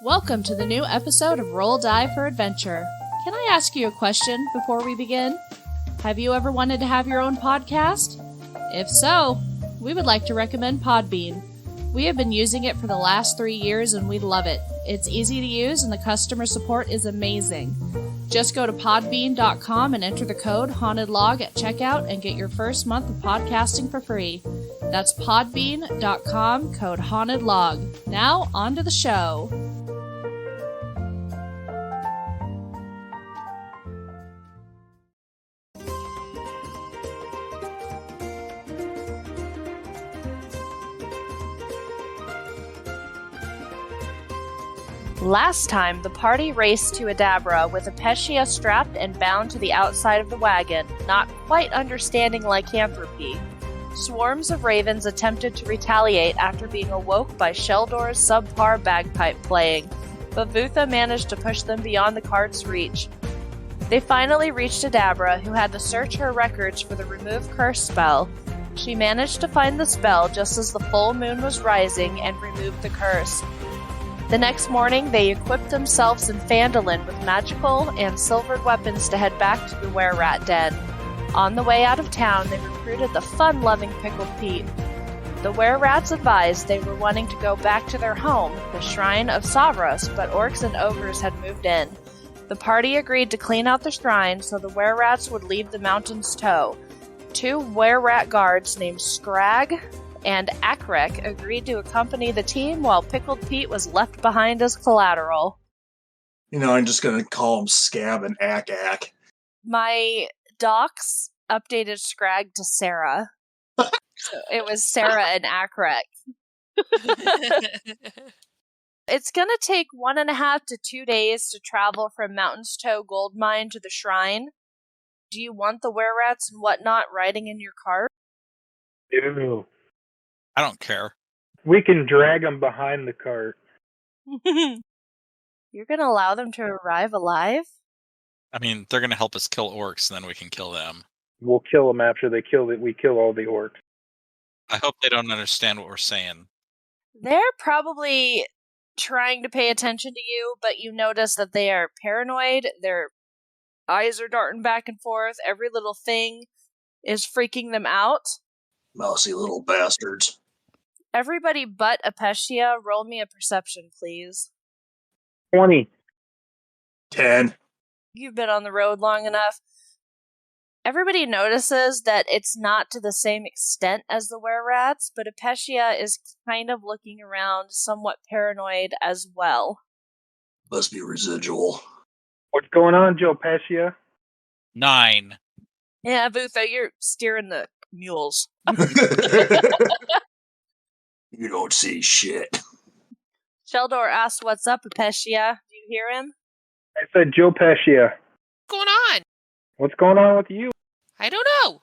Welcome to the new episode of Roll Die for Adventure. Can I ask you a question before we begin? Have you ever wanted to have your own podcast? If so, we would like to recommend Podbean. We have been using it for the last 3 years and we love it. It's easy to use and the customer support is amazing. Just go to podbean.com and enter the code HauntedLog at checkout and get your first month of podcasting for free. That's podbean.com, code HauntedLog. Now, on to the show. Last time, the party raced to Adabra with Experia strapped and bound to the outside of the wagon, not quite understanding lycanthropy. Swarms of ravens attempted to retaliate after being awoke by Sheldor's subpar bagpipe playing, but Vutha managed to push them beyond the cart's reach. They finally reached Adabra, who had to search her records for the Remove Curse spell. She managed to find the spell just as the full moon was rising and removed the curse. The next morning, they equipped themselves in Phandalin with magical and silvered weapons to head back to the Were-Rat Den. On the way out of town, they recruited the fun-loving Pickled Pete. The Were-Rats advised they were wanting to go back to their home, the Shrine of Savras, but orcs and ogres had moved in. The party agreed to clean out the shrine so the Were-Rats would leave the mountain's toe. 2 Were-Rat guards named Scrag and Akrek agreed to accompany the team while Pickled Pete was left behind as collateral. I'm just going to call them Scab and Ak. My docs updated Scrag to Sarah. So it was Sarah and Akrek. It's going to take 1.5 to 2 days to travel from Mountain's Toe Gold Mine to the shrine. Do you want the Were-Rats and whatnot riding in your cart? Ew. I don't care. We can drag them behind the cart. You're going to allow them to arrive alive? I mean, they're going to help us kill orcs, and then we can kill them. We'll kill them after we kill all the orcs. I hope they don't understand what we're saying. They're probably trying to pay attention to you, but you notice that they are paranoid. Their eyes are darting back and forth. Every little thing is freaking them out. Mousy little bastards. Everybody but Experia, roll me a perception, please. 20. 10. You've been on the road long enough. Everybody notices that it's not to the same extent as the Were-Rats, but Experia is kind of looking around, somewhat paranoid as well. Must be residual. What's going on, Joe Pescia? 9. Yeah, Vutha, you're steering the mules. You don't see shit. Sheldor asked what's up, Experia. Do you hear him? I said Joe Pescia. What's going on? What's going on with you? I don't know.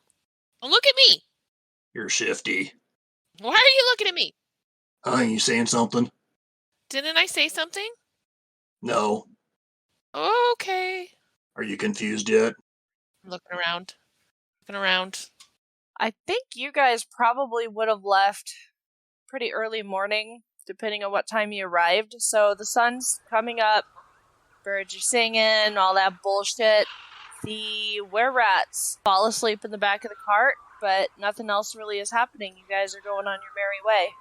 Well, look at me. You're shifty. Why are you looking at me? You saying something? Didn't I say something? No. Okay. Are you confused yet? Looking around. Looking around. I think you guys probably would have left pretty early morning, depending on what time you arrived. So the sun's coming up, birds are singing, all that bullshit. The Were-Rats fall asleep in the back of the cart, but nothing else really is happening. You guys are going on your merry way.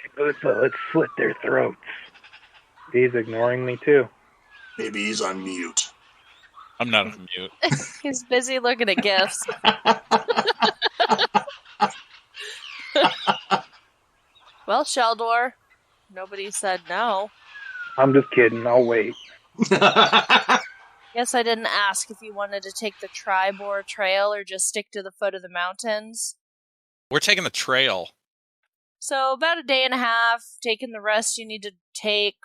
Hey, let's slit their throats. He's ignoring me too. Maybe he's on mute. I'm not on mute. He's busy looking at gifts. Well, Sheldor, nobody said no. I'm just kidding. I'll wait. Guess I didn't ask if you wanted to take the Tribor Trail or just stick to the foot of the mountains. We're taking the trail. So about a day and a half, taking the rest you need to take,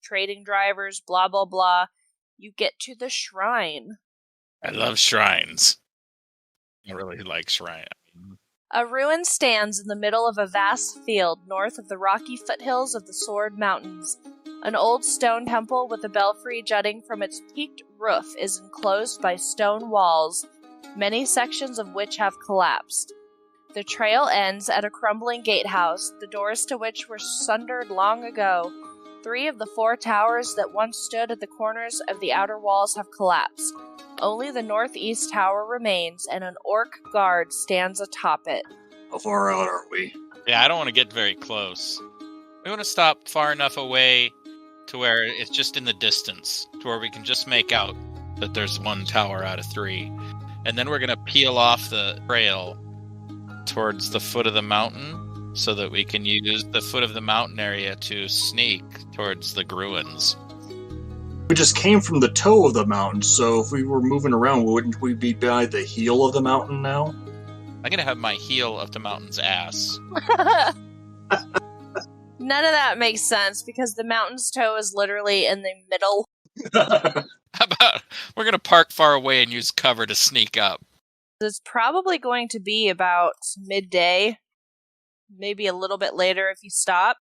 trading drivers, blah, blah, blah. You get to the shrine. I love shrines. I really like shrine. A ruin stands in the middle of a vast field north of the rocky foothills of the Sword Mountains. An old stone temple with a belfry jutting from its peaked roof is enclosed by stone walls, many sections of which have collapsed. The trail ends at a crumbling gatehouse, the doors to which were sundered long ago. 3 of the 4 towers that once stood at the corners of the outer walls have collapsed. Only the northeast tower remains, and an orc guard stands atop it. How far out are we? Yeah, I don't want to get very close. We want to stop far enough away to where it's just in the distance, to where we can just make out that there's 1 tower out of 3. And then we're going to peel off the trail towards the foot of the mountain so that we can use the foot of the mountain area to sneak towards the Gruins. We just came from the toe of the mountain, so if we were moving around, wouldn't we be by the heel of the mountain now? I'm going to have my heel up the mountain's ass. None of that makes sense because the mountain's toe is literally in the middle. How about we're going to park far away and use cover to sneak up? It's probably going to be about midday, maybe a little bit later if you stop.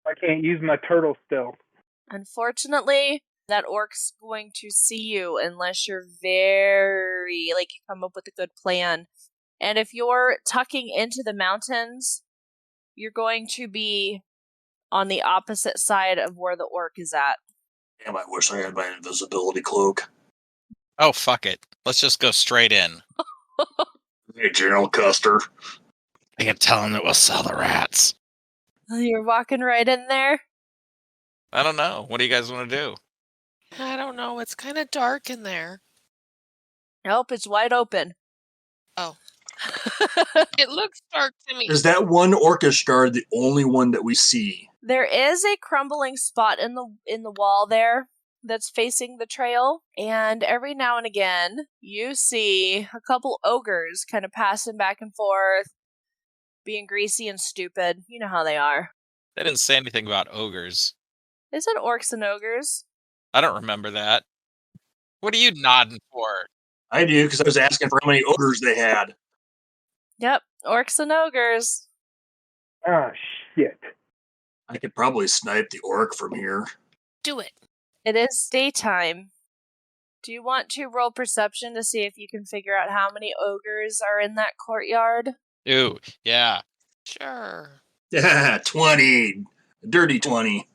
I can't use my turtle still. Unfortunately, that orc's going to see you unless you're you come up with a good plan. And if you're tucking into the mountains, you're going to be on the opposite side of where the orc is at. Damn, I wish I had my invisibility cloak. Oh, fuck it. Let's just go straight in. Hey, General Custer. I can tell him that we'll sell the rats. You're walking right in there? I don't know. What do you guys want to do? I don't know. It's kind of dark in there. Nope, it's wide open. Oh. It looks dark to me. Is that one orchestra guard the only one that we see? There is a crumbling spot in the wall there that's facing the trail, and every now and again you see a couple ogres kind of passing back and forth, being greasy and stupid. You know how they are. They didn't say anything about ogres. They said orcs and ogres. I don't remember that. What are you nodding for? I do, because I was asking for how many ogres they had. Yep, orcs and ogres. Ah, shit. I could probably snipe the orc from here. Do it. It is daytime. Do you want to roll perception to see if you can figure out how many ogres are in that courtyard? Ooh, yeah. Sure. Yeah, 20. Dirty 20.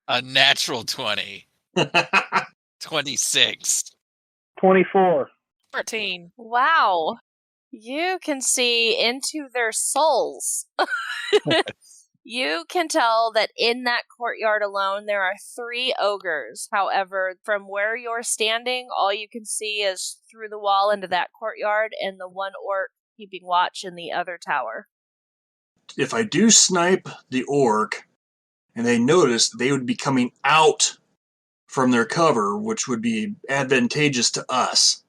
A natural 20. 26. 24. 14. Wow. You can see into their souls. You can tell that in that courtyard alone there are 3 ogres. However, from where you're standing, all you can see is through the wall into that courtyard and the one orc keeping watch in the other tower. If I do snipe the orc, and they notice, they would be coming out from their cover, which would be advantageous to us.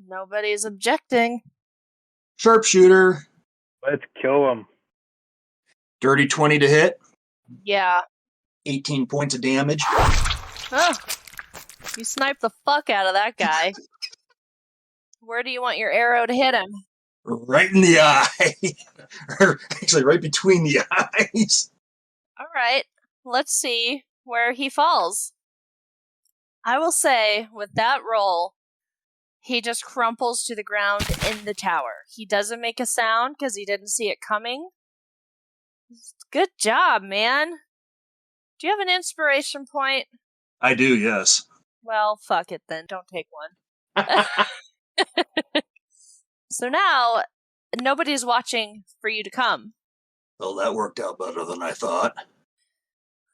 Nobody's objecting. Sharpshooter. Let's kill them. Dirty 20 to hit. Yeah. 18 points of damage. Oh, you sniped the fuck out of that guy. Where do you want your arrow to hit him? Right in the eye. Or actually, right between the eyes. All right, let's see where he falls. I will say, with that roll, he just crumples to the ground in the tower. He doesn't make a sound because he didn't see it coming. Good job, man. Do you have an inspiration point? I do, yes. Well, fuck it then. Don't take one. So now, nobody's watching for you to come. Well, that worked out better than I thought.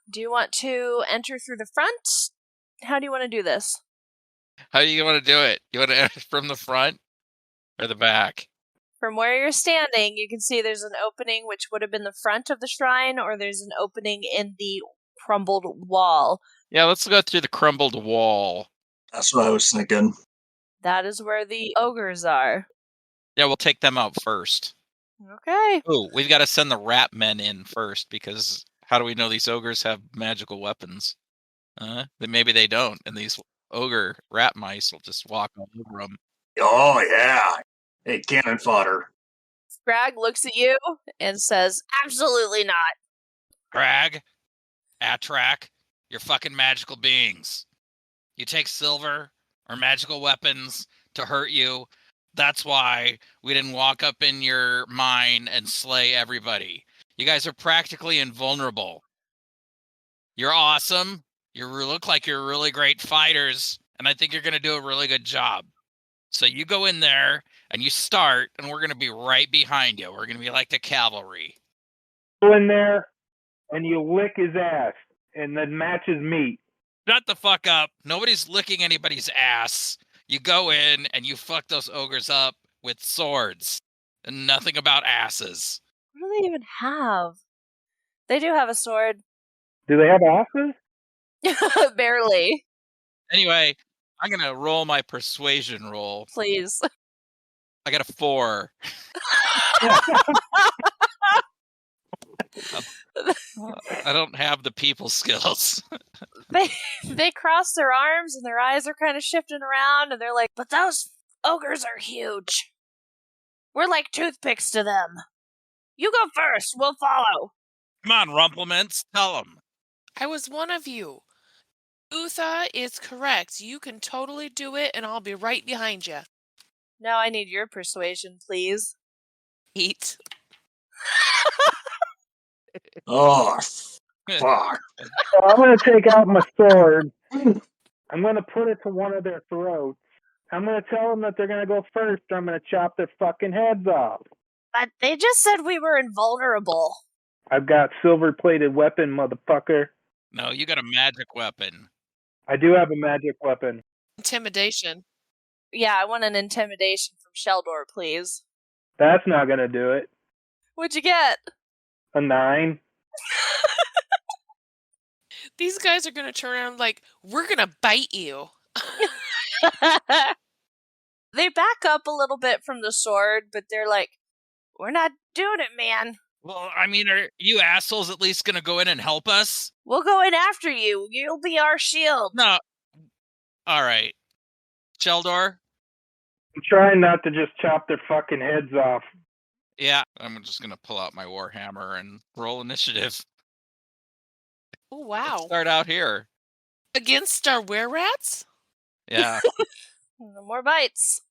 Do you want to enter through the front? How do you want to do this? How do you want to do it? You want to enter from the front or the back? From where you're standing, you can see there's an opening which would have been the front of the shrine, or there's an opening in the crumbled wall. Yeah, let's go through the crumbled wall. That's what I was thinking. That is where the ogres are. Yeah, we'll take them out first. Okay. Ooh, we've got to send the rat men in first, because how do we know these ogres have magical weapons? Then maybe they don't, and these ogre rat mice will just walk all over them. Oh, yeah. Hey, cannon fodder. Scrag looks at you and says, absolutely not. Crag, Atrak, you're fucking magical beings. You take silver or magical weapons to hurt you. That's why we didn't walk up in your mine and slay everybody. You guys are practically invulnerable. You're awesome. You look like you're really great fighters, and I think you're going to do a really good job. So you go in there, and you start, and we're going to be right behind you. We're going to be like the cavalry. Go in there, and you lick his ass, and then matches meat. Shut the fuck up. Nobody's licking anybody's ass. You go in, and you fuck those ogres up with swords, and nothing about asses. What do they even have? They do have a sword. Do they have asses? Barely. Anyway, I'm going to roll my persuasion roll. Please. I got a 4. I don't have the people skills. They cross their arms and their eyes are kind of shifting around and they're like, but those ogres are huge. We're like toothpicks to them. You go first. We'll follow. Come on, Rumplements. Tell them. I was one of you. Utha is correct. You can totally do it, and I'll be right behind you. Now I need your persuasion, please. Eat. Oh, fuck. So I'm going to take out my sword. I'm going to put it to one of their throats. I'm going to tell them that they're going to go first, or I'm going to chop their fucking heads off. But they just said we were invulnerable. I've got silver-plated weapon, motherfucker. No, you got a magic weapon. I do have a magic weapon. Intimidation. Yeah, I want an intimidation from Sheldor, please. That's not going to do it. What'd you get? A 9. These guys are going to turn around like, we're going to bite you. They back up a little bit from the sword, but they're like, we're not doing it, man. Well, I mean, are you assholes at least going to go in and help us? We'll go in after you. You'll be our shield. No. All right. Sheldor? I'm trying not to just chop their fucking heads off. Yeah. I'm just going to pull out my Warhammer and roll initiative. Oh, wow. Let's start out here. Against our were-rats? Yeah. No more bites.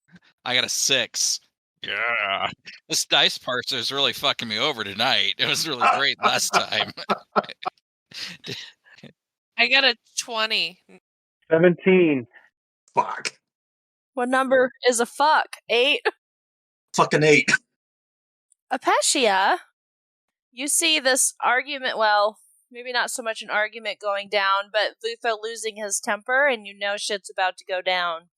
I got a 6. Yeah. This dice parser is really fucking me over tonight. It was really great last time. I got a 20. 17. Fuck. What number is a fuck? 8? Fucking 8. Apecia, you see this argument, well, maybe not so much an argument going down, but Vutha losing his temper, and you know shit's about to go down.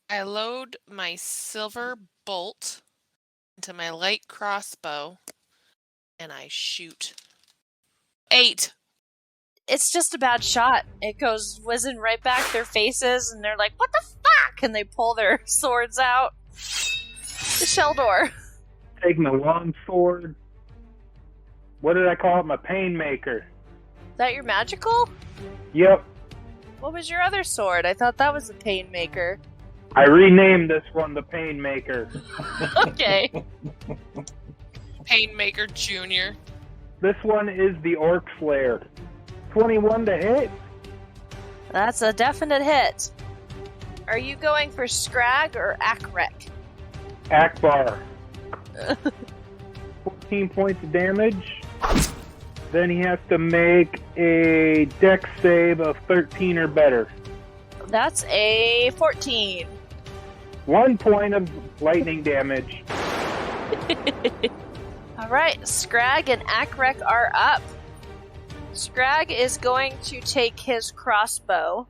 I load my silver bolt into my light crossbow, and I shoot. 8. It's just a bad shot. It goes whizzing right back their faces, and they're like, what the fuck? And they pull their swords out. The Sheldor. Take my long sword. What did I call it? My Painmaker. Is that your magical? Yep. What was your other sword? I thought that was the Painmaker. I renamed this one the Painmaker. Okay. Painmaker Jr. This one is the Orc Slayer. 21 to hit. That's a definite hit. Are you going for Scrag or Akrek? Akbar. 14 points of damage. Then he has to make a dex save of 13 or better. That's a 14. 1 point of lightning damage. Alright, Scrag and Akrek are up. Scrag is going to take his crossbow.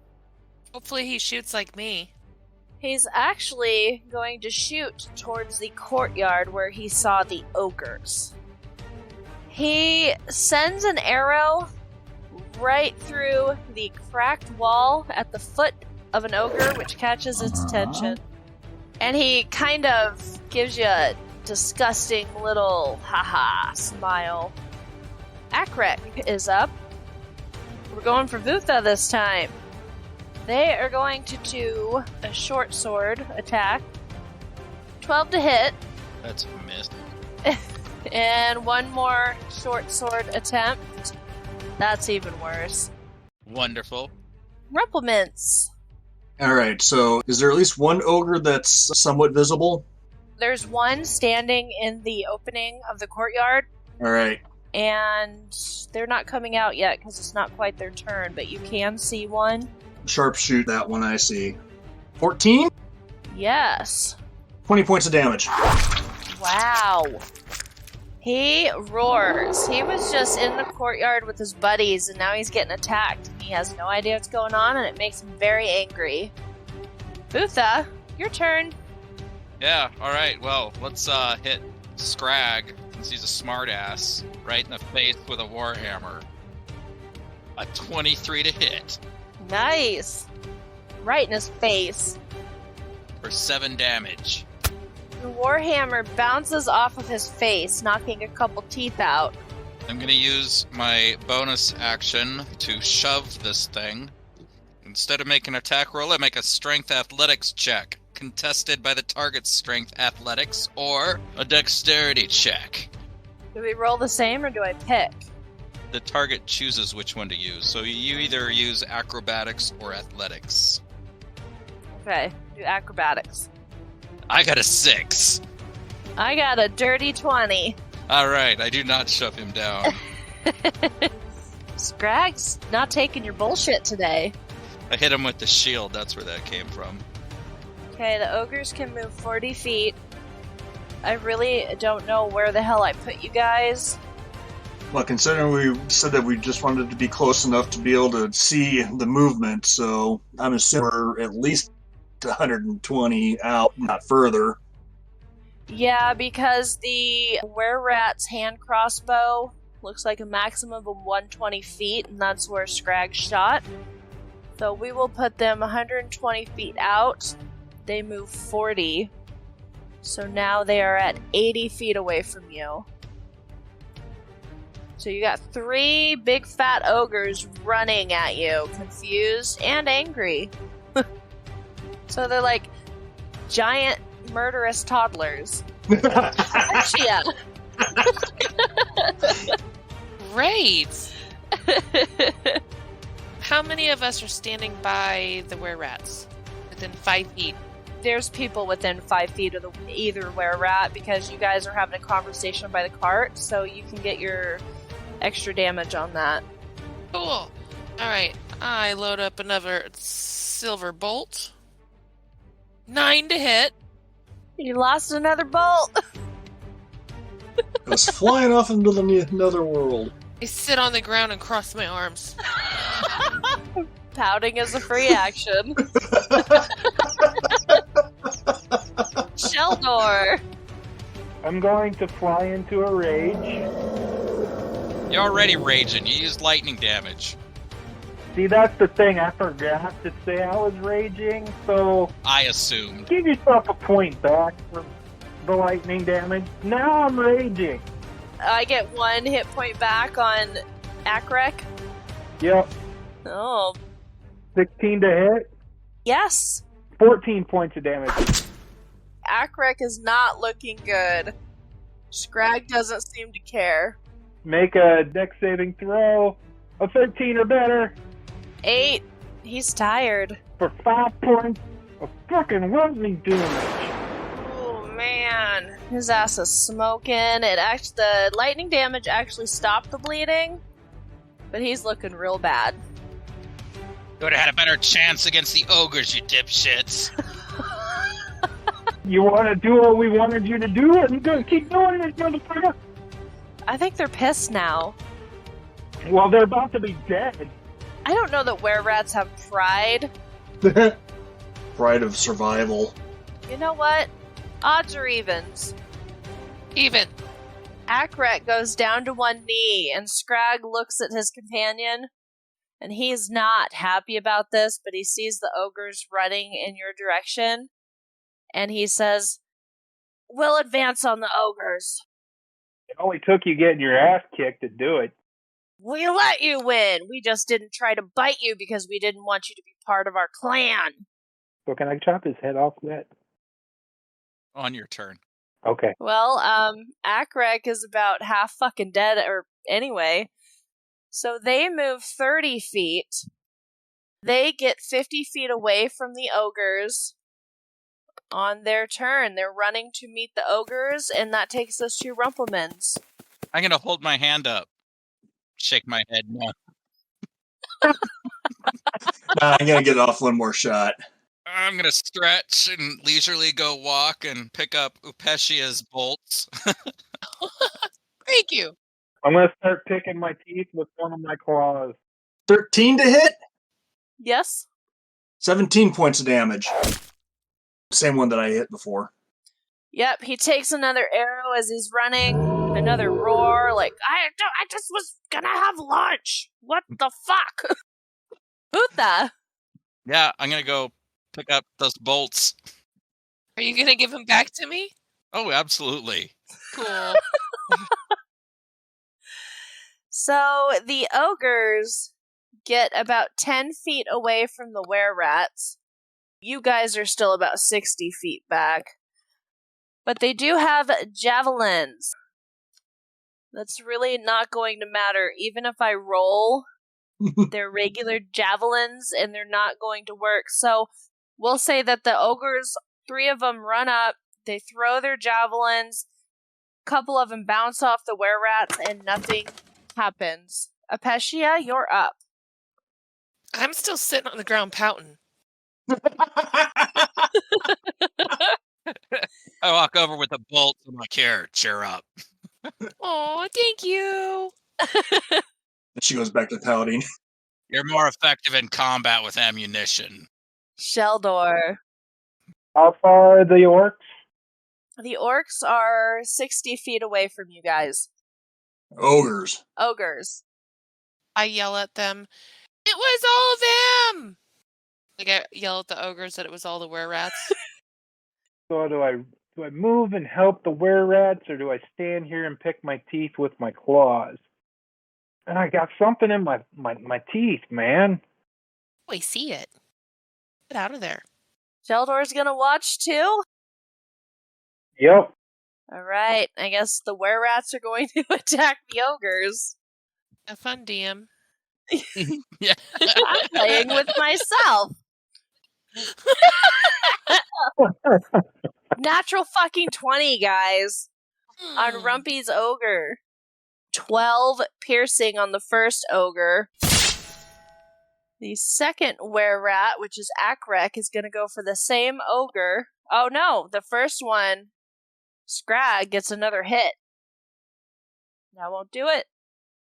Hopefully he shoots like me. He's actually going to shoot towards the courtyard where he saw the ogres. He sends an arrow right through the cracked wall at the foot of an ogre, which catches its attention. And he kind of gives you a disgusting little haha smile. Akrek is up. We're going for Vutha this time. They are going to do a short sword attack. 12 to hit. That's a miss. And one more short sword attempt. That's even worse. Wonderful. Rumplements. Alright, so is there at least one ogre that's somewhat visible? There's one standing in the opening of the courtyard, Alright. And they're not coming out yet because it's not quite their turn, but you can see one. Sharpshoot that one I see. 14? Yes. 20 points of damage. Wow. He roars. He was just in the courtyard with his buddies, and now he's getting attacked. He has no idea what's going on, and it makes him very angry. Utha, your turn. Yeah, alright, well, let's hit Scrag, since he's a smartass, right in the face with a warhammer. A 23 to hit. Nice. Right in his face. For 7 damage. The warhammer bounces off of his face, knocking a couple teeth out. I'm gonna use my bonus action to shove this thing. Instead of making an attack roll, I make a strength athletics check, contested by the target's strength athletics, or a dexterity check. Do we roll the same, or do I pick? The target chooses which one to use, so you either use acrobatics or athletics. Okay, do acrobatics. I got a 6. I got a dirty 20. Alright, I do not shove him down. Scrag's not taking your bullshit today. I hit him with the shield, that's where that came from. Okay, the ogres can move 40 feet. I really don't know where the hell I put you guys. Well, considering we said that we just wanted to be close enough to be able to see the movement, so I'm assuming we're at least 120 out, not further. Yeah, because the were-rat's hand crossbow looks like a maximum of 120 feet, and that's where Scrag shot. So we will put them 120 feet out. They move 40. So now they are at 80 feet away from you. So you got 3 big fat ogres running at you, confused and angry. So they're like giant murderous toddlers. Yeah. Great! How many of us are standing by the were-rats? Within 5 feet? There's people within 5 feet of either were-rat because you guys are having a conversation by the cart, so you can get your extra damage on that. Cool. Alright, I load up another silver bolt. 9 to hit. You lost another bolt. It was flying off into the netherworld. I sit on the ground and cross my arms. Pouting is a free action. Sheldor. I'm going to fly into a rage. You're already raging, you used lightning damage. See, that's the thing. I forgot to say I was raging, so I assumed. give yourself a point back for the lightning damage. Now I'm raging. I get 1 hit point back on Akrek. Yep. Oh, 16 to hit. yes. 14 points of damage. Akrek is not looking good. Scrag doesn't seem to care. Make a dex saving throw. A 13 or better 8. He's tired. for 5 points of fucking lightning damage. Oh man, his ass is smoking. The lightning damage actually stopped the bleeding, but he's looking real bad. You would have had a better chance against the ogres, you dipshits. You want to do what we wanted you to do, and you're going to keep doing it, motherfucker? I think they're pissed now. Well, they're about to be dead. I don't know that were-rats have pride. Pride of survival. You know what? Odds or evens. Even. Akrek goes down to one knee, and Scrag looks at his companion, and he's not happy about this, but he sees the ogres running in your direction, and he says, "We'll advance on the ogres." It only took you getting your ass kicked to do it. We let you win! We just didn't try to bite you because we didn't want you to be part of our clan. So can I chop his head off yet? On your turn. Okay. Well, Akrek is about half fucking dead, or anyway. So they move 30 feet. They get 50 feet away from the ogres on their turn. They're running to meet the ogres, and that takes us to Rumpelmans. I'm going to hold my hand up shake my head no. Nah, I'm gonna get off one more shot. I'm going to stretch and leisurely go walk and pick up Upeshia's bolts. Thank you. I'm gonna start picking my teeth with one of my claws. 13 to hit, Yes. 17 points of damage. Same one that I hit before. Yep, he takes another arrow as he's running. Another roar, like, I just was gonna have lunch. What the fuck? Utha. Yeah, I'm going to go pick up those bolts. Are you gonna give him back to me? Oh, absolutely. Cool. So the ogres get about 10 feet away from the were-rats. You guys are still about 60 feet back. But they do have javelins. That's really not going to matter. Even if I roll, they're regular javelins and they're not going to work. So we'll say that the ogres, 3 of them run up, they throw their javelins, a couple of them bounce off the were-rats, and nothing happens. Apecia, you're up. I'm still sitting on the ground pouting. I walk over with the bolts. I'm like, here, cheer up. Oh, thank you. She goes back to pouting. You're more effective in combat with ammunition. Sheldor. How far are the orcs? The orcs are 60 feet away from you guys. Ogres. Ogres. I yell at them. It was all of them. Like I yell at the ogres that it was all the were-rats. So do I move and help the were-rats, or do I stand here and pick my teeth with my claws? And I got something in my teeth, man. I see it. Get out of there. Sheldor's gonna watch too? Yep. Alright, I guess the were-rats are going to attack the ogres. Have fun, DM. Yeah. I'm playing with myself. Natural fucking 20, guys. On Rumpy's ogre. 12 piercing on the first ogre. The second were-rat, which is Akrek, is going to go for the same ogre. Oh no, the first one, Scrag, gets another hit. That won't do it.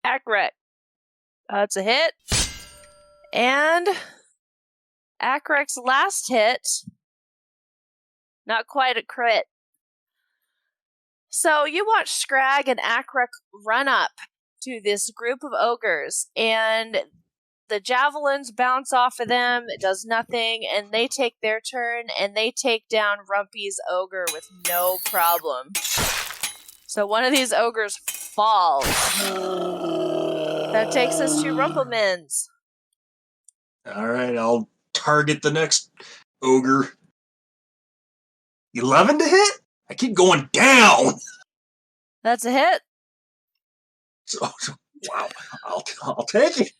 Akrek. That's a hit. And Akrek's last hit, not quite a crit. So you watch Scrag and Akrek run up to this group of ogres, and the javelins bounce off of them, it does nothing, and they take their turn, and they take down Rumpy's ogre with no problem. So one of these ogres falls. That takes us to Rumpelmans. Alright, I'll target the next ogre. 11 to hit? I keep going down! That's a hit. So, wow, I'll take it.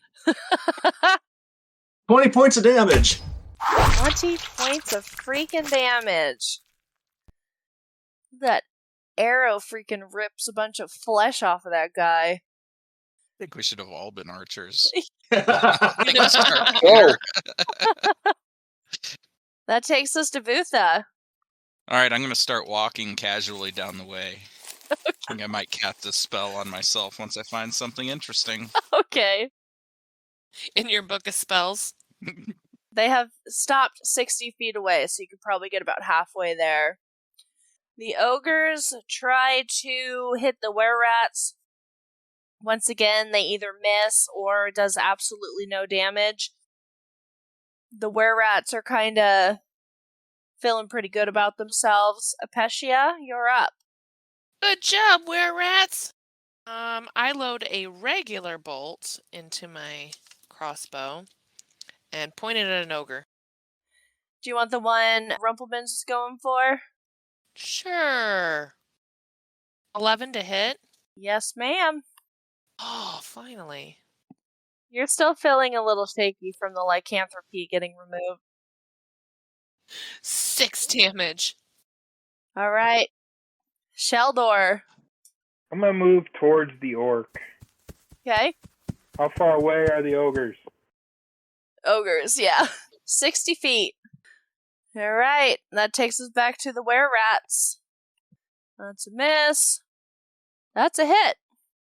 20 points of damage. 20 points of freaking damage. That arrow freaking rips a bunch of flesh off of that guy. I think we should have all been archers. Whoa. That takes us to Vutha. All right, I'm going to start walking casually down the way. I think I might cast a spell on myself once I find something interesting. Okay. In your book of spells. They have stopped 60 feet away, so you could probably get about halfway there. The ogres try to hit the were-rats. Once again, they either miss or does absolutely no damage. The were-rats are kind of feeling pretty good about themselves. Apecia, you're up. Good job, were-rats. I load a regular bolt into my crossbow and point it at an ogre. Do you want the one Rumpelmans is going for? Sure. 11 to hit. Yes, ma'am. Oh, finally. You're still feeling a little shaky from the lycanthropy getting removed. 6 damage. All right. Sheldor. I'm gonna move towards the orc. Okay. How far away are the ogres? Ogres, yeah. 60 feet. All right, that takes us back to the were-rats. That's a miss. That's a hit.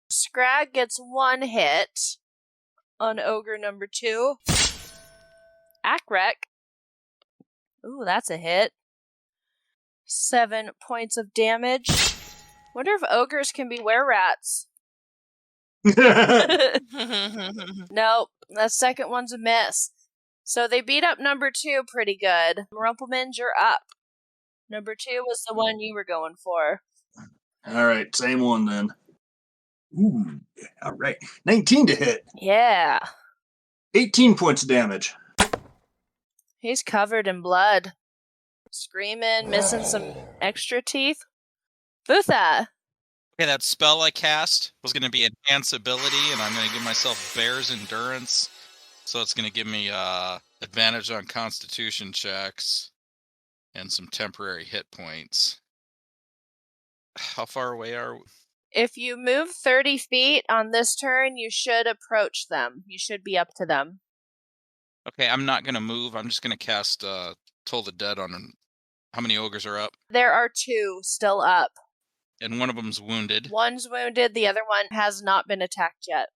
Scrag gets 1 hit on ogre number 2. Akrek. Ooh, that's a hit. 7 points of damage. Wonder if ogres can be were-rats. Nope, that second one's a miss. So they beat up number 2 pretty good. Rumpelmans, you're up. Number 2 was the one you were going for. All right, same one then. Ooh, all right. 19 to hit. Yeah. 18 points of damage. He's covered in blood. Screaming, missing some extra teeth. Butha! Okay, that spell I cast was going to be Enhance Ability, and I'm going to give myself Bear's Endurance. So it's going to give me advantage on Constitution checks and some temporary hit points. How far away are we? If you move 30 feet on this turn, you should approach them. You should be up to them. Okay, I'm not going to move. I'm just going to cast Toll the Dead on them. How many ogres are up? There are 2 still up. And one of them's wounded. One's wounded, the other one has not been attacked yet.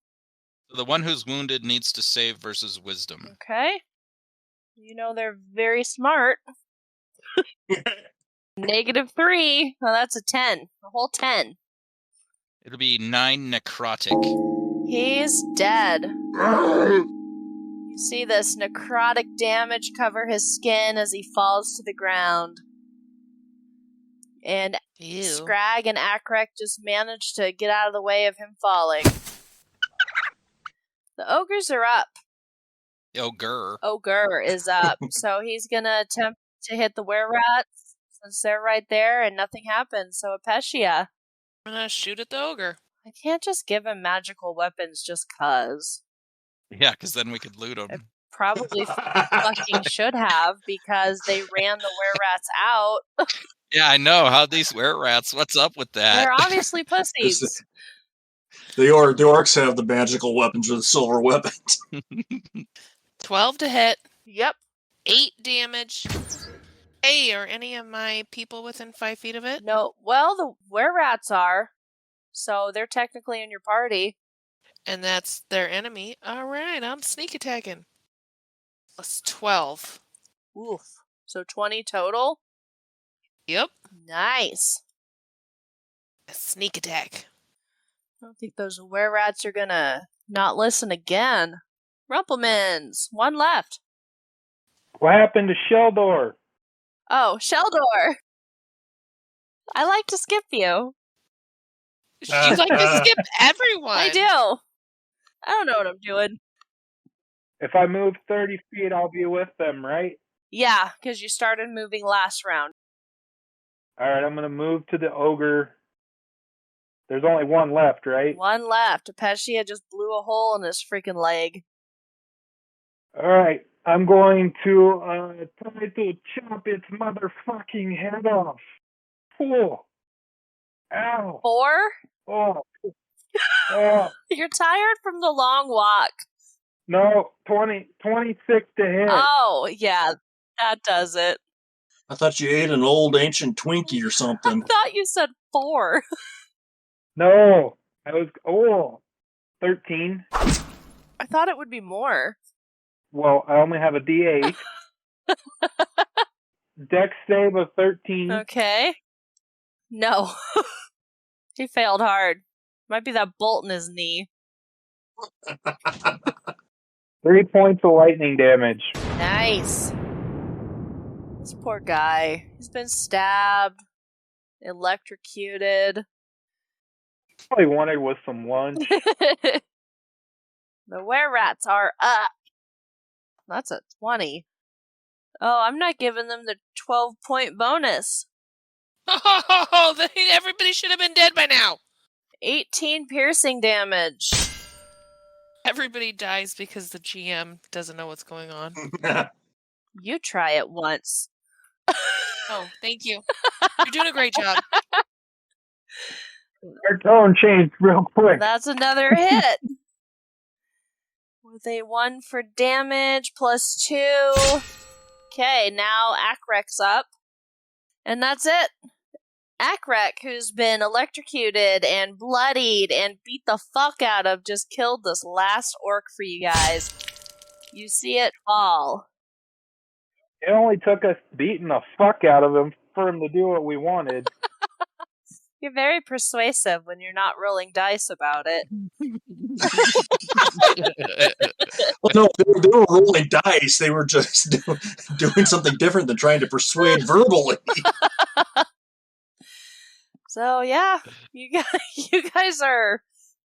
The one who's wounded needs to save versus wisdom. Okay. You know they're very smart. -3. Well, that's a 10. A whole 10. It'll be 9 necrotic. He's dead. You see this necrotic damage cover his skin as he falls to the ground. And Ew. Scrag and Akrek just managed to get out of the way of him falling. The ogres are up. Ogre. Ogre is up. So he's gonna attempt to hit the were-rats since they're right there and nothing happens. So Experia. I'm gonna shoot at the ogre. I can't just give him magical weapons just cuz. Yeah, because then we could loot them. Probably fucking should have because they ran the were-rats out. Yeah, I know. How these were-rats? What's up with that? They're obviously pussies. The orcs have the magical weapons or the silver weapons. 12 to hit. Yep. 8 damage. Hey, are any of my people within 5 feet of it? No, well, the were-rats are. So they're technically in your party. And that's their enemy. Alright, I'm sneak attacking. Plus 12. Oof. So 20 total? Yep. Nice. A sneak attack. I don't think those were-rats are gonna not listen again. Rumpelmans, 1 left. What happened to Sheldor? Oh, Sheldor. I like to skip you. She'd like to skip everyone. I do. I don't know what I'm doing. If I move 30 feet, I'll be with them, right? Yeah, because you started moving last round. All right, I'm going to move to the ogre. There's only 1 left, right? 1 left. Experia just blew a hole in his freaking leg. All right, I'm going to try to chop its motherfucking head off. Oh. Ow. 4? Oh. Oh. You're tired from the long walk. No, 26 to hit. Oh, yeah, that does it. I thought you ate an old ancient Twinkie or I something. thought you said 4. No, I was 13. I thought it would be more. Well, I only have a D8. Dex save of 13. Okay. No. He failed hard. Might be that bolt in his knee. 3 points of lightning damage. Nice. This poor guy. He's been stabbed, electrocuted. All I wanted was some lunch. The were-rats are up. That's a 20. Oh, I'm not giving them the 12-point bonus. Oh, everybody should have been dead by now. 18 piercing damage. Everybody dies because the GM doesn't know what's going on. You try it once. Oh, thank you. You're doing a great job. Our tone changed real quick. That's another hit. With a 1 for damage, +2. Okay, now Akrek's up. And that's it. Akrek, who's been electrocuted and bloodied and beat the fuck out of, just killed this last orc for you guys. You see it fall. It only took us beating the fuck out of him for him to do what we wanted. You're very persuasive when you're not rolling dice about it. Well, no, they were rolling dice. They were just doing something different than trying to persuade verbally. So yeah, you guys are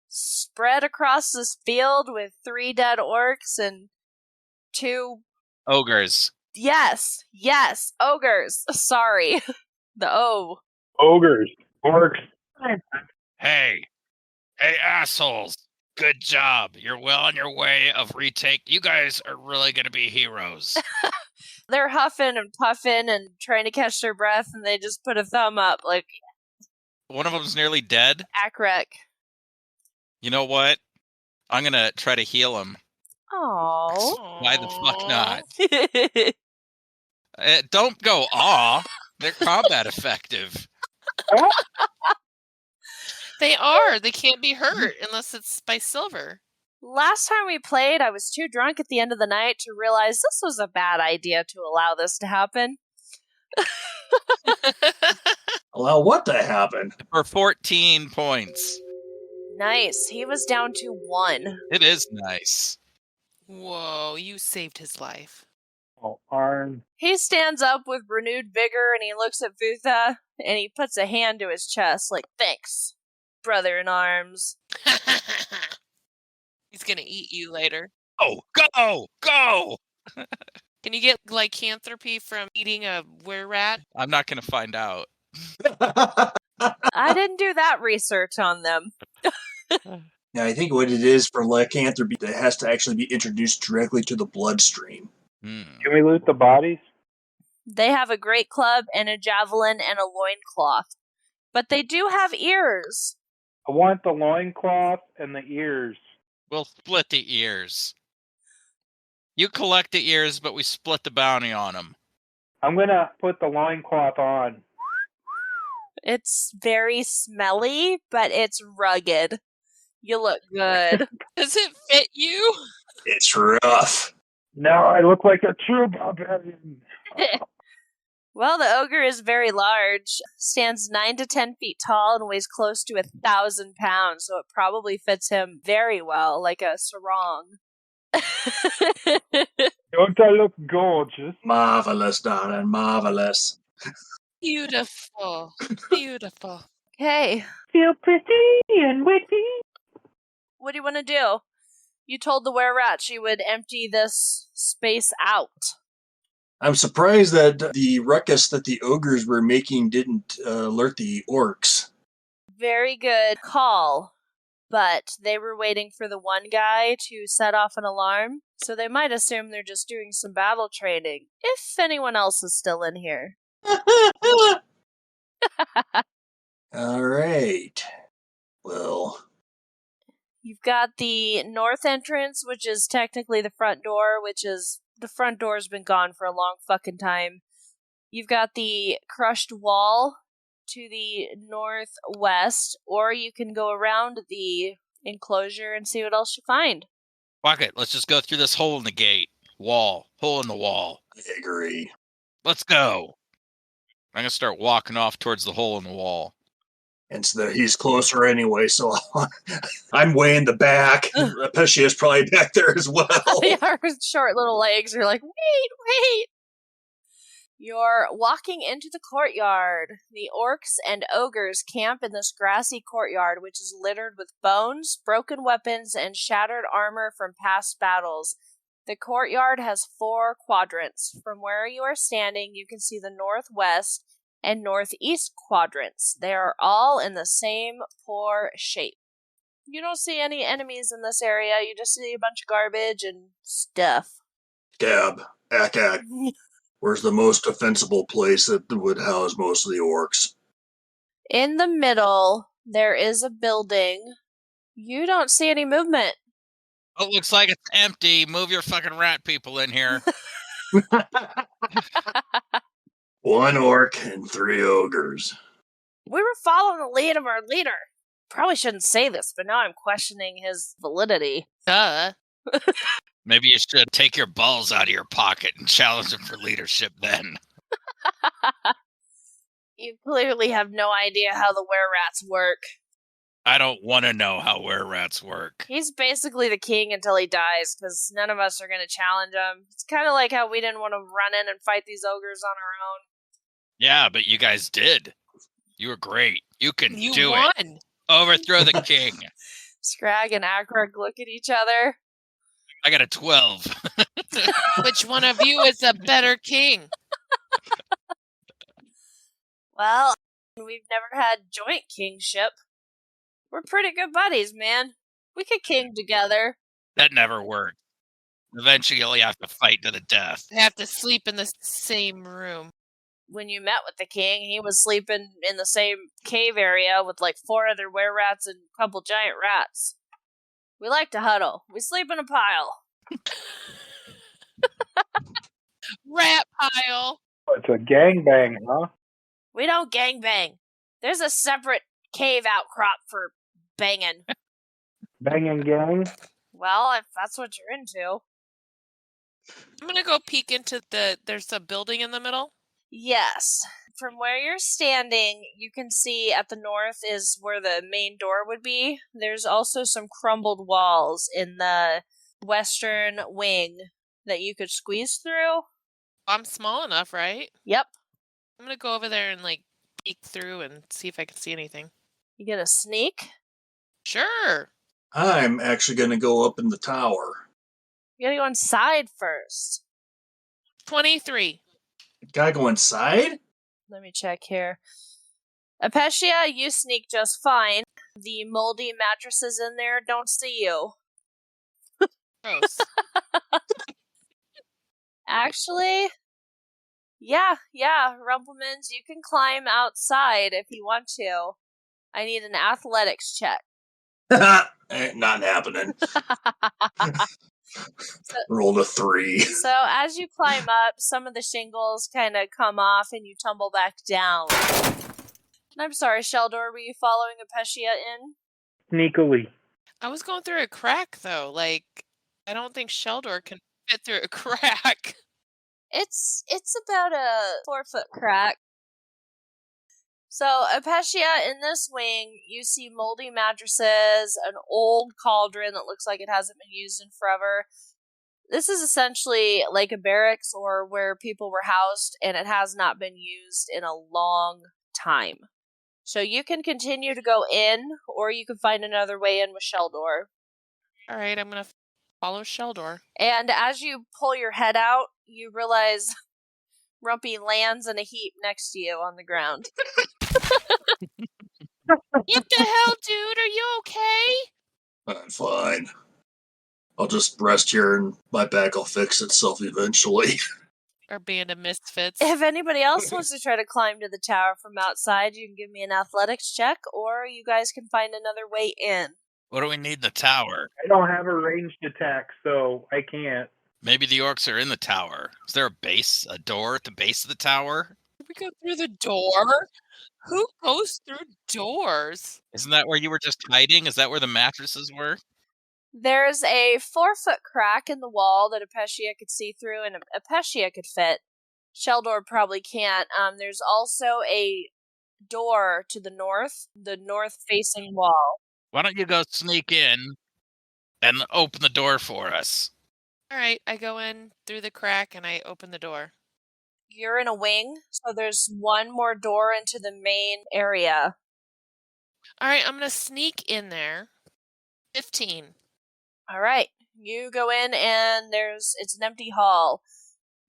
spread across this field with 3 dead orcs and 2 Ogres. Yes, ogres. Sorry. The O. Ogres. Orcs. Hey, assholes! Good job. You're well on your way of retake. You guys are really gonna be heroes. They're huffing and puffing and trying to catch their breath, and they just put a thumb up, like, One of them's nearly dead. Akrek. You know what? I'm gonna try to heal him. Oh. Why the fuck not? Don't go aw. They're combat effective. They are. They can't be hurt unless it's by silver. Last time we played, I was too drunk at the end of the night to realize this was a bad idea to allow this to happen. Allow what to happen? For 14 points. Nice. He was down to 1. It is nice. Whoa, you saved his life. Oh, Arn. He stands up with renewed vigor and he looks at Vutha and he puts a hand to his chest like, thanks, brother in arms. He's gonna eat you later. Oh, go! Can you get lycanthropy from eating a were-rat? I'm not gonna find out. I didn't do that research on them. Yeah, I think what it is for lycanthropy, it has to actually be introduced directly to the bloodstream. Hmm. Can we loot the bodies? They have a great club and a javelin and a loincloth. But they do have ears. I want the loincloth and the ears. We'll split the ears. You collect the ears, but we split the bounty on them. I'm gonna put the loincloth on. It's very smelly, but it's rugged. You look good. Does it fit you? It's rough. Now I look like a true barbarian. Well, the ogre is very large, stands 9 to 10 feet tall, and weighs close to 1,000 pounds, so it probably fits him very well, like a sarong. Don't I look gorgeous? Marvelous, darling, marvelous. Beautiful. Beautiful. Okay, Feel pretty and witty. what do you want to do? You told the were-rat she would empty this space out. I'm surprised that the ruckus that the ogres were making didn't alert the orcs. Very good call. But they were waiting for the one guy to set off an alarm, so they might assume they're just doing some battle training, if anyone else is still in here. All right. Well, You've got the north entrance, which is technically the front door, which is... the front door's been gone for a long fucking time. You've got the crushed wall to the northwest, or you can go around the enclosure and see what else you find. Fuck it. Let's just go through this hole in the gate. Hole in the wall. I agree. Let's go. I'm gonna start walking off towards the hole in the wall. And so he's closer anyway, so I'm way in the back. Pesci is probably back there as well. Our short little legs are like, wait! You're walking into the courtyard. The orcs and ogres camp in this grassy courtyard, which is littered with bones, broken weapons, and shattered armor from past battles. The courtyard has 4 quadrants. From where you are standing, you can see the northwest and northeast quadrants. They are all in the same poor shape. You don't see any enemies in this area. You just see a bunch of garbage and stuff. Gab, Ak. Where's the most defensible place that would house most of the orcs? In the middle, there is a building. You don't see any movement. Oh, it looks like it's empty. Move your fucking rat people in here. 1 orc and 3 ogres. We were following the lead of our leader. Probably shouldn't say this, but now I'm questioning his validity. Duh. Maybe you should take your balls out of your pocket and challenge him for leadership then. You clearly have no idea how the were-rats work. I don't want to know how were-rats work. He's basically the king until he dies, because none of us are going to challenge him. It's kind of like how we didn't want to run in and fight these ogres on our own. Yeah, but you guys did. You were great. You can You do won. it. Overthrow the king. Scrag and Akrug look at each other. I got a 12. Which one of you is a better king? Well, we've never had joint kingship. We're pretty good buddies, man. We could king together. That never worked. Eventually, you have to fight to the death. They have to sleep in the same room. When you met with the king, he was sleeping in the same cave area with like 4 other were-rats and a couple giant rats. We like to huddle. We sleep in a pile. Rat pile. It's a gangbang, huh? We don't gangbang. There's a separate cave outcrop for banging. Banging gang? Well, if that's what you're into. I'm gonna go peek into there's a building in the middle. Yes. From where you're standing, you can see at the north is where the main door would be. There's also some crumbled walls in the western wing that you could squeeze through. I'm small enough, right? Yep. I'm gonna go over there and like peek through and see if I can see anything. You get a sneak. Sure. I'm actually going to go up in the tower. You gotta go inside first. 23. Gotta go inside? Let me check here. Apecia, you sneak just fine. The moldy mattresses in there don't see you. Gross. Actually, yeah, Rumplemans, you can climb outside if you want to. I need an athletics check. Ain't not happening. Rolled a 3. So as you climb up, some of the shingles kind of come off and you tumble back down. I'm sorry, Sheldor, were you following Apecia in? Sneakily. I was going through a crack though. Like, I don't think Sheldor can fit through a crack. It's about a 4-foot crack. So, Apecia, in this wing, you see moldy mattresses, an old cauldron that looks like it hasn't been used in forever. This is essentially like a barracks or where people were housed, and it has not been used in a long time. So you can continue to go in, or you can find another way in with Sheldor. All right, I'm gonna follow Sheldor. And as you pull your head out, you realize Rumpy lands in a heap next to you on the ground. What the hell, dude? Are you okay? I'm fine. I'll just rest here and my back will fix itself eventually. Our band of misfits. If anybody else wants to try to climb to the tower from outside, you can give me an athletics check, or you guys can find another way in. What do we need in the tower? I don't have a ranged attack, so I can't. Maybe the orcs are in the tower. Is there a door at the base of the tower? Did we go through the door? Who goes through doors? Isn't that where you were just hiding? Is that where the mattresses were? There's a 4-foot crack in the wall that Apecia could see through, and Apecia could fit. Sheldor probably can't. There's also a door to the north-facing wall. Why don't you go sneak in and open the door for us? All right, I go in through the crack and I open the door. You're in a wing, so there's one more door into the main area. All right, I'm going to sneak in there. 15. All right, you go in and it's an empty hall.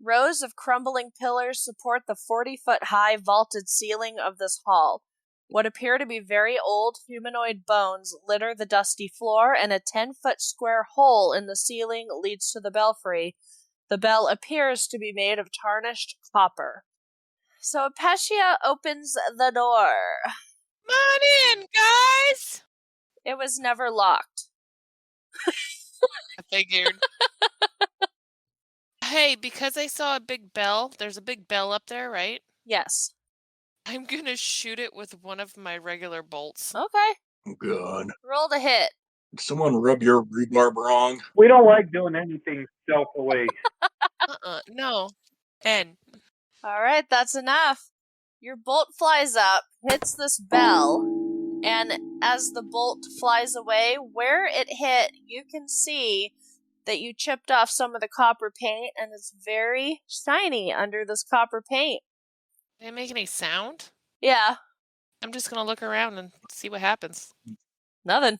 Rows of crumbling pillars support the 40-foot high vaulted ceiling of this hall. What appear to be very old humanoid bones litter the dusty floor, and a 10-foot square hole in the ceiling leads to the belfry. The bell appears to be made of tarnished copper. So Apecia opens the door. Come on in, guys! It was never locked. Figured. Hey, because I saw a big bell, there's a big bell up there, right? Yes. I'm gonna shoot it with one of my regular bolts. Okay. Good. Roll to hit. Did someone rub your rhubarb wrong? We don't like doing anything stealthily. No. N. All right, that's enough. Your bolt flies up, hits this bell, and as the bolt flies away, where it hit, you can see that you chipped off some of the copper paint, and it's very shiny under this copper paint. Did it make any sound? Yeah, I'm just gonna look around and see what happens. nothing.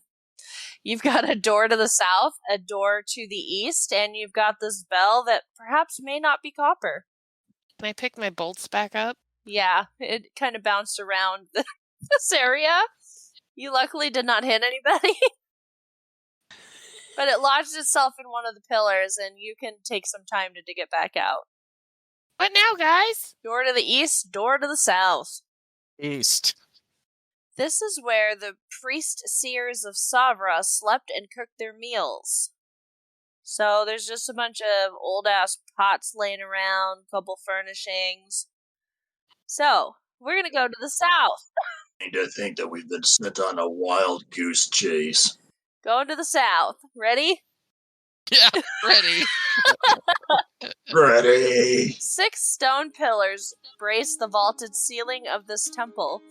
You've got a door to the south, a door to the east, and you've got this bell that perhaps may not be copper. Can I pick my bolts back up? Yeah, it kind of bounced around this area. You luckily did not hit anybody. But it lodged itself in one of the pillars, and you can take some time to dig it back out. What now, guys? Door to the east, door to the south. East. This is where the priest seers of Savra slept and cooked their meals. So there's just a bunch of old-ass pots laying around, a couple furnishings. So, we're going to go to the south. I need to think that we've been sent on a wild goose chase. Going to the south. Ready? Yeah, ready. Ready. 6 stone pillars brace the vaulted ceiling of this temple,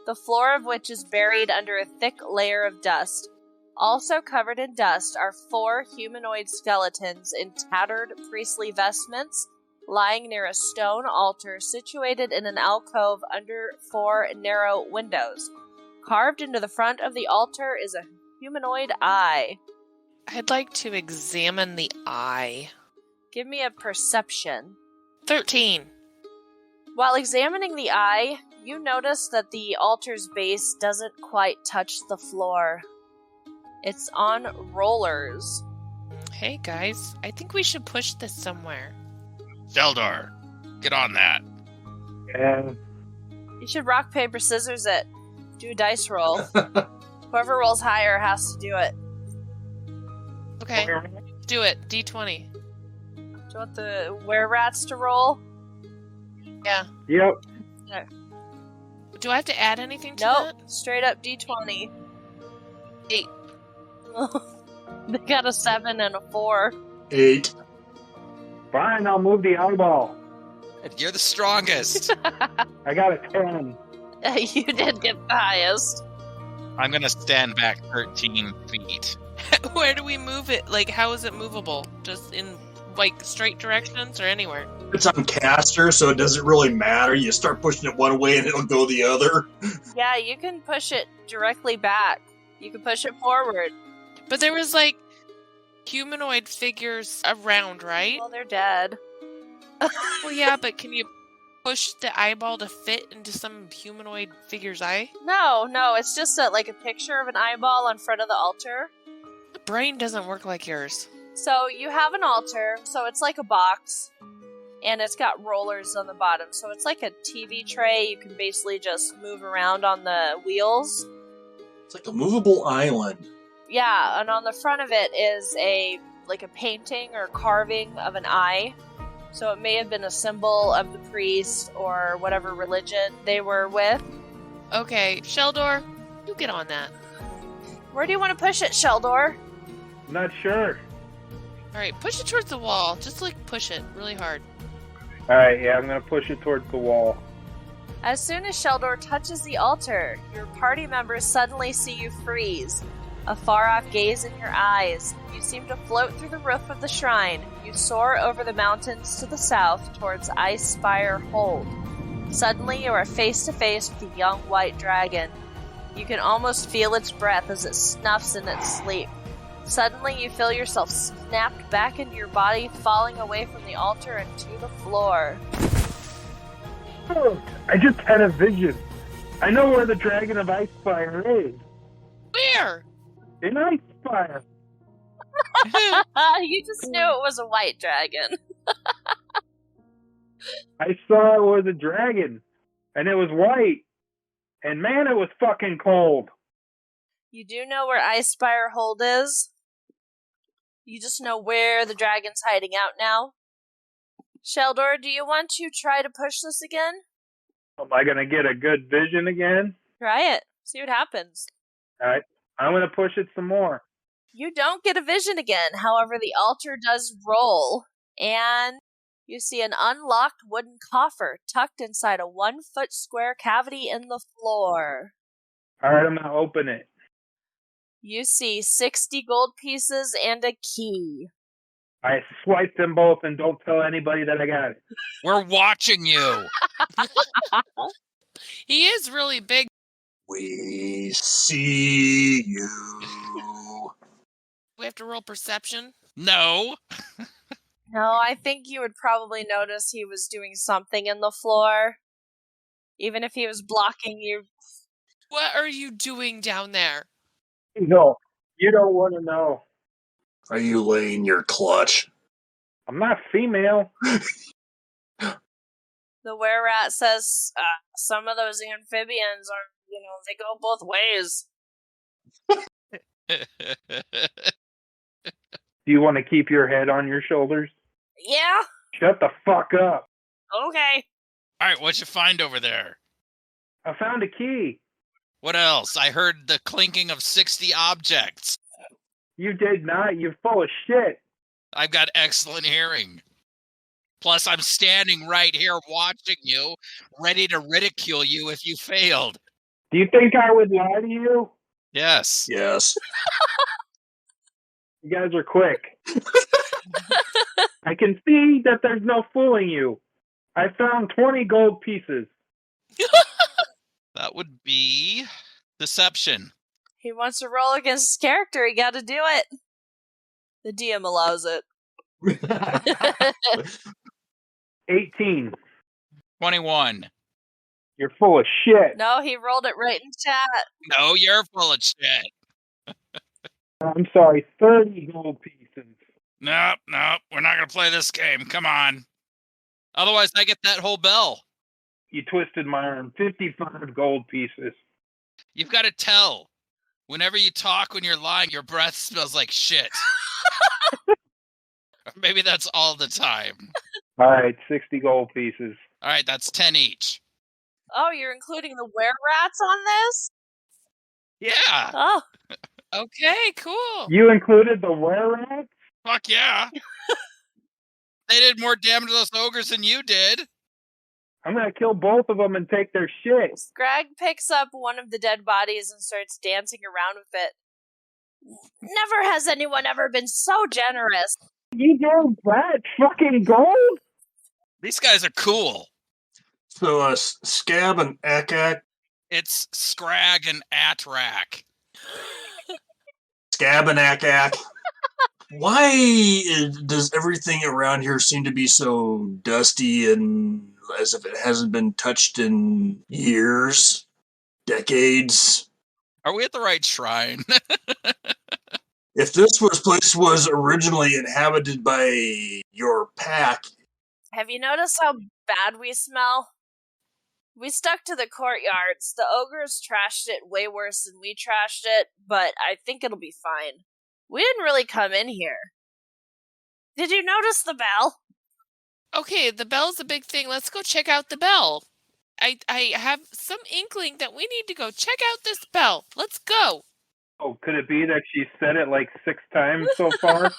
the floor of which is buried under a thick layer of dust. Also covered in dust are 4 humanoid skeletons in tattered priestly vestments, lying near a stone altar situated in an alcove under 4 narrow windows. Carved into the front of the altar is a humanoid eye. I'd like to examine the eye. Give me a perception. 13. While examining the eye, you notice that the altar's base doesn't quite touch the floor. It's on rollers. Hey, guys. I think we should push this somewhere. Zeldar, get on that. Yeah. You should rock, paper, scissors it. Do a dice roll. Whoever rolls higher has to do it. Okay, do it. D20. Do you want the were-rats to roll? Yeah. Yep. Do I have to add anything to Nope. that? Straight up D20. 8. They got a 7 and a 4. 8. Fine, I'll move the eyeball. You're the strongest. I got a 10. You did get the highest. I'm gonna stand back 13 feet. Where do we move it? Like, how is it movable? Just in, like, straight directions or anywhere? It's on caster, so it doesn't really matter. You start pushing it one way and it'll go the other. Yeah, you can push it directly back. You can push it forward. But there was, like, humanoid figures around, right? Well, they're dead. Well, yeah, but can you push the eyeball to fit into some humanoid figure's eye? No, it's just like a picture of an eyeball on front of the altar. The brain doesn't work like yours. So you have an altar, so it's like a box, and it's got rollers on the bottom. So it's like a TV tray. You can basically just move around on the wheels. It's like a movable island. Yeah, and on the front of it is a painting or carving of an eye. So it may have been a symbol of the priest or whatever religion they were with. Okay, Sheldor, you get on that. Where do you want to push it, Sheldor? I'm not sure. Alright, push it towards the wall. Just, like, push it really hard. Alright, yeah, I'm gonna push it towards the wall. As soon as Sheldor touches the altar, your party members suddenly see you freeze. A far-off gaze in your eyes. You seem to float through the roof of the shrine. You soar over the mountains to the south towards Icespire Hold. Suddenly you are face to face with a young white dragon. You can almost feel its breath as it snuffs in its sleep. Suddenly you feel yourself snapped back into your body, falling away from the altar and to the floor. Oh, I just had a vision. I know where the Dragon of Icespire is. Where? In Icespire. You just knew it was a white dragon. I saw it was a dragon, and it was white. And man, it was fucking cold. You do know where Icespire Hold is? You just know where the dragon's hiding out now. Sheldor, do you want to try to push this again? Am I going to get a good vision again? Try it. See what happens. All right. I'm going to push it some more. You don't get a vision again. However, the altar does roll, and you see an unlocked wooden coffer tucked inside a 1-foot square cavity in the floor. All right, I'm going to open it. You see 60 gold pieces and a key. I swipe them both and don't tell anybody that I got it. We're watching you. He is really big. We see you. We have to roll perception. No. No, I think you would probably notice he was doing something in the floor. Even if he was blocking you. What are you doing down there? No, you don't want to know. Are you laying your clutch? I'm not female. The were-rat says, some of those amphibians are, they go both ways. Do you want to keep your head on your shoulders? Yeah? Shut the fuck up. Okay. All right, what'd you find over there? I found a key. What else? I heard the clinking of 60 objects. You did not. You're full of shit. I've got excellent hearing. Plus, I'm standing right here watching you, ready to ridicule you if you failed. Do you think I would lie to you? Yes. Yes. You guys are quick. I can see that there's no fooling you. I found 20 gold pieces. That would be deception. He wants to roll against his character. He got to do it. The DM allows it. 18. 21. You're full of shit. No, he rolled it right in chat. No, you're full of shit. I'm sorry, 30 gold pieces. Nope, we're not going to play this game. Come on. Otherwise, I get that whole bell. You twisted my arm. 55 gold pieces. You've got to tell. Whenever you talk, when you're lying, your breath smells like shit. Or maybe that's all the time. All right, 60 gold pieces. All right, that's 10 each. Oh, you're including the were-rats on this? Yeah. Oh. Okay, cool. You included the were-rats? Fuck yeah. They did more damage to those ogres than you did. I'm going to kill both of them and take their shit. Scrag picks up one of the dead bodies and starts dancing around with it. Never has anyone ever been so generous. You gave that fucking gold? These guys are cool. So, Scab and Akak. It's Scrag and Atrak. Scab and Akak. Why does everything around here seem to be so dusty and as if it hasn't been touched in years, decades? Are we at the right shrine? If this place was originally inhabited by your pack... Have you noticed how bad we smell? We stuck to the courtyards. The ogres trashed it way worse than we trashed it, but I think it'll be fine. We didn't really come in here. Did you notice the bell? Okay, the bell's a big thing. Let's go check out the bell. I have some inkling that we need to go check out this bell. Let's go. Oh, could it be that she said it like 6 times so far?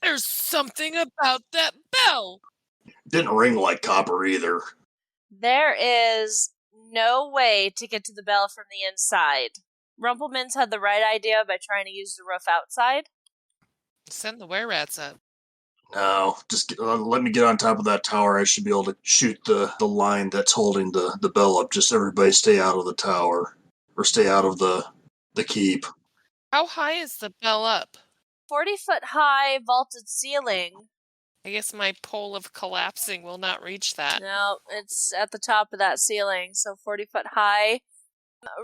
There's something about that bell. Didn't ring like copper either. There is no way to get to the bell from the inside. Rumpelmans had the right idea by trying to use the roof outside. Send the were-rats up. No, just let me get on top of that tower. I should be able to shoot the line that's holding the bell up. Just everybody stay out of the tower. Or stay out of the keep. How high is the bell up? 40-foot high vaulted ceiling. I guess my pole of collapsing will not reach that. No, it's at the top of that ceiling, so 40-foot high.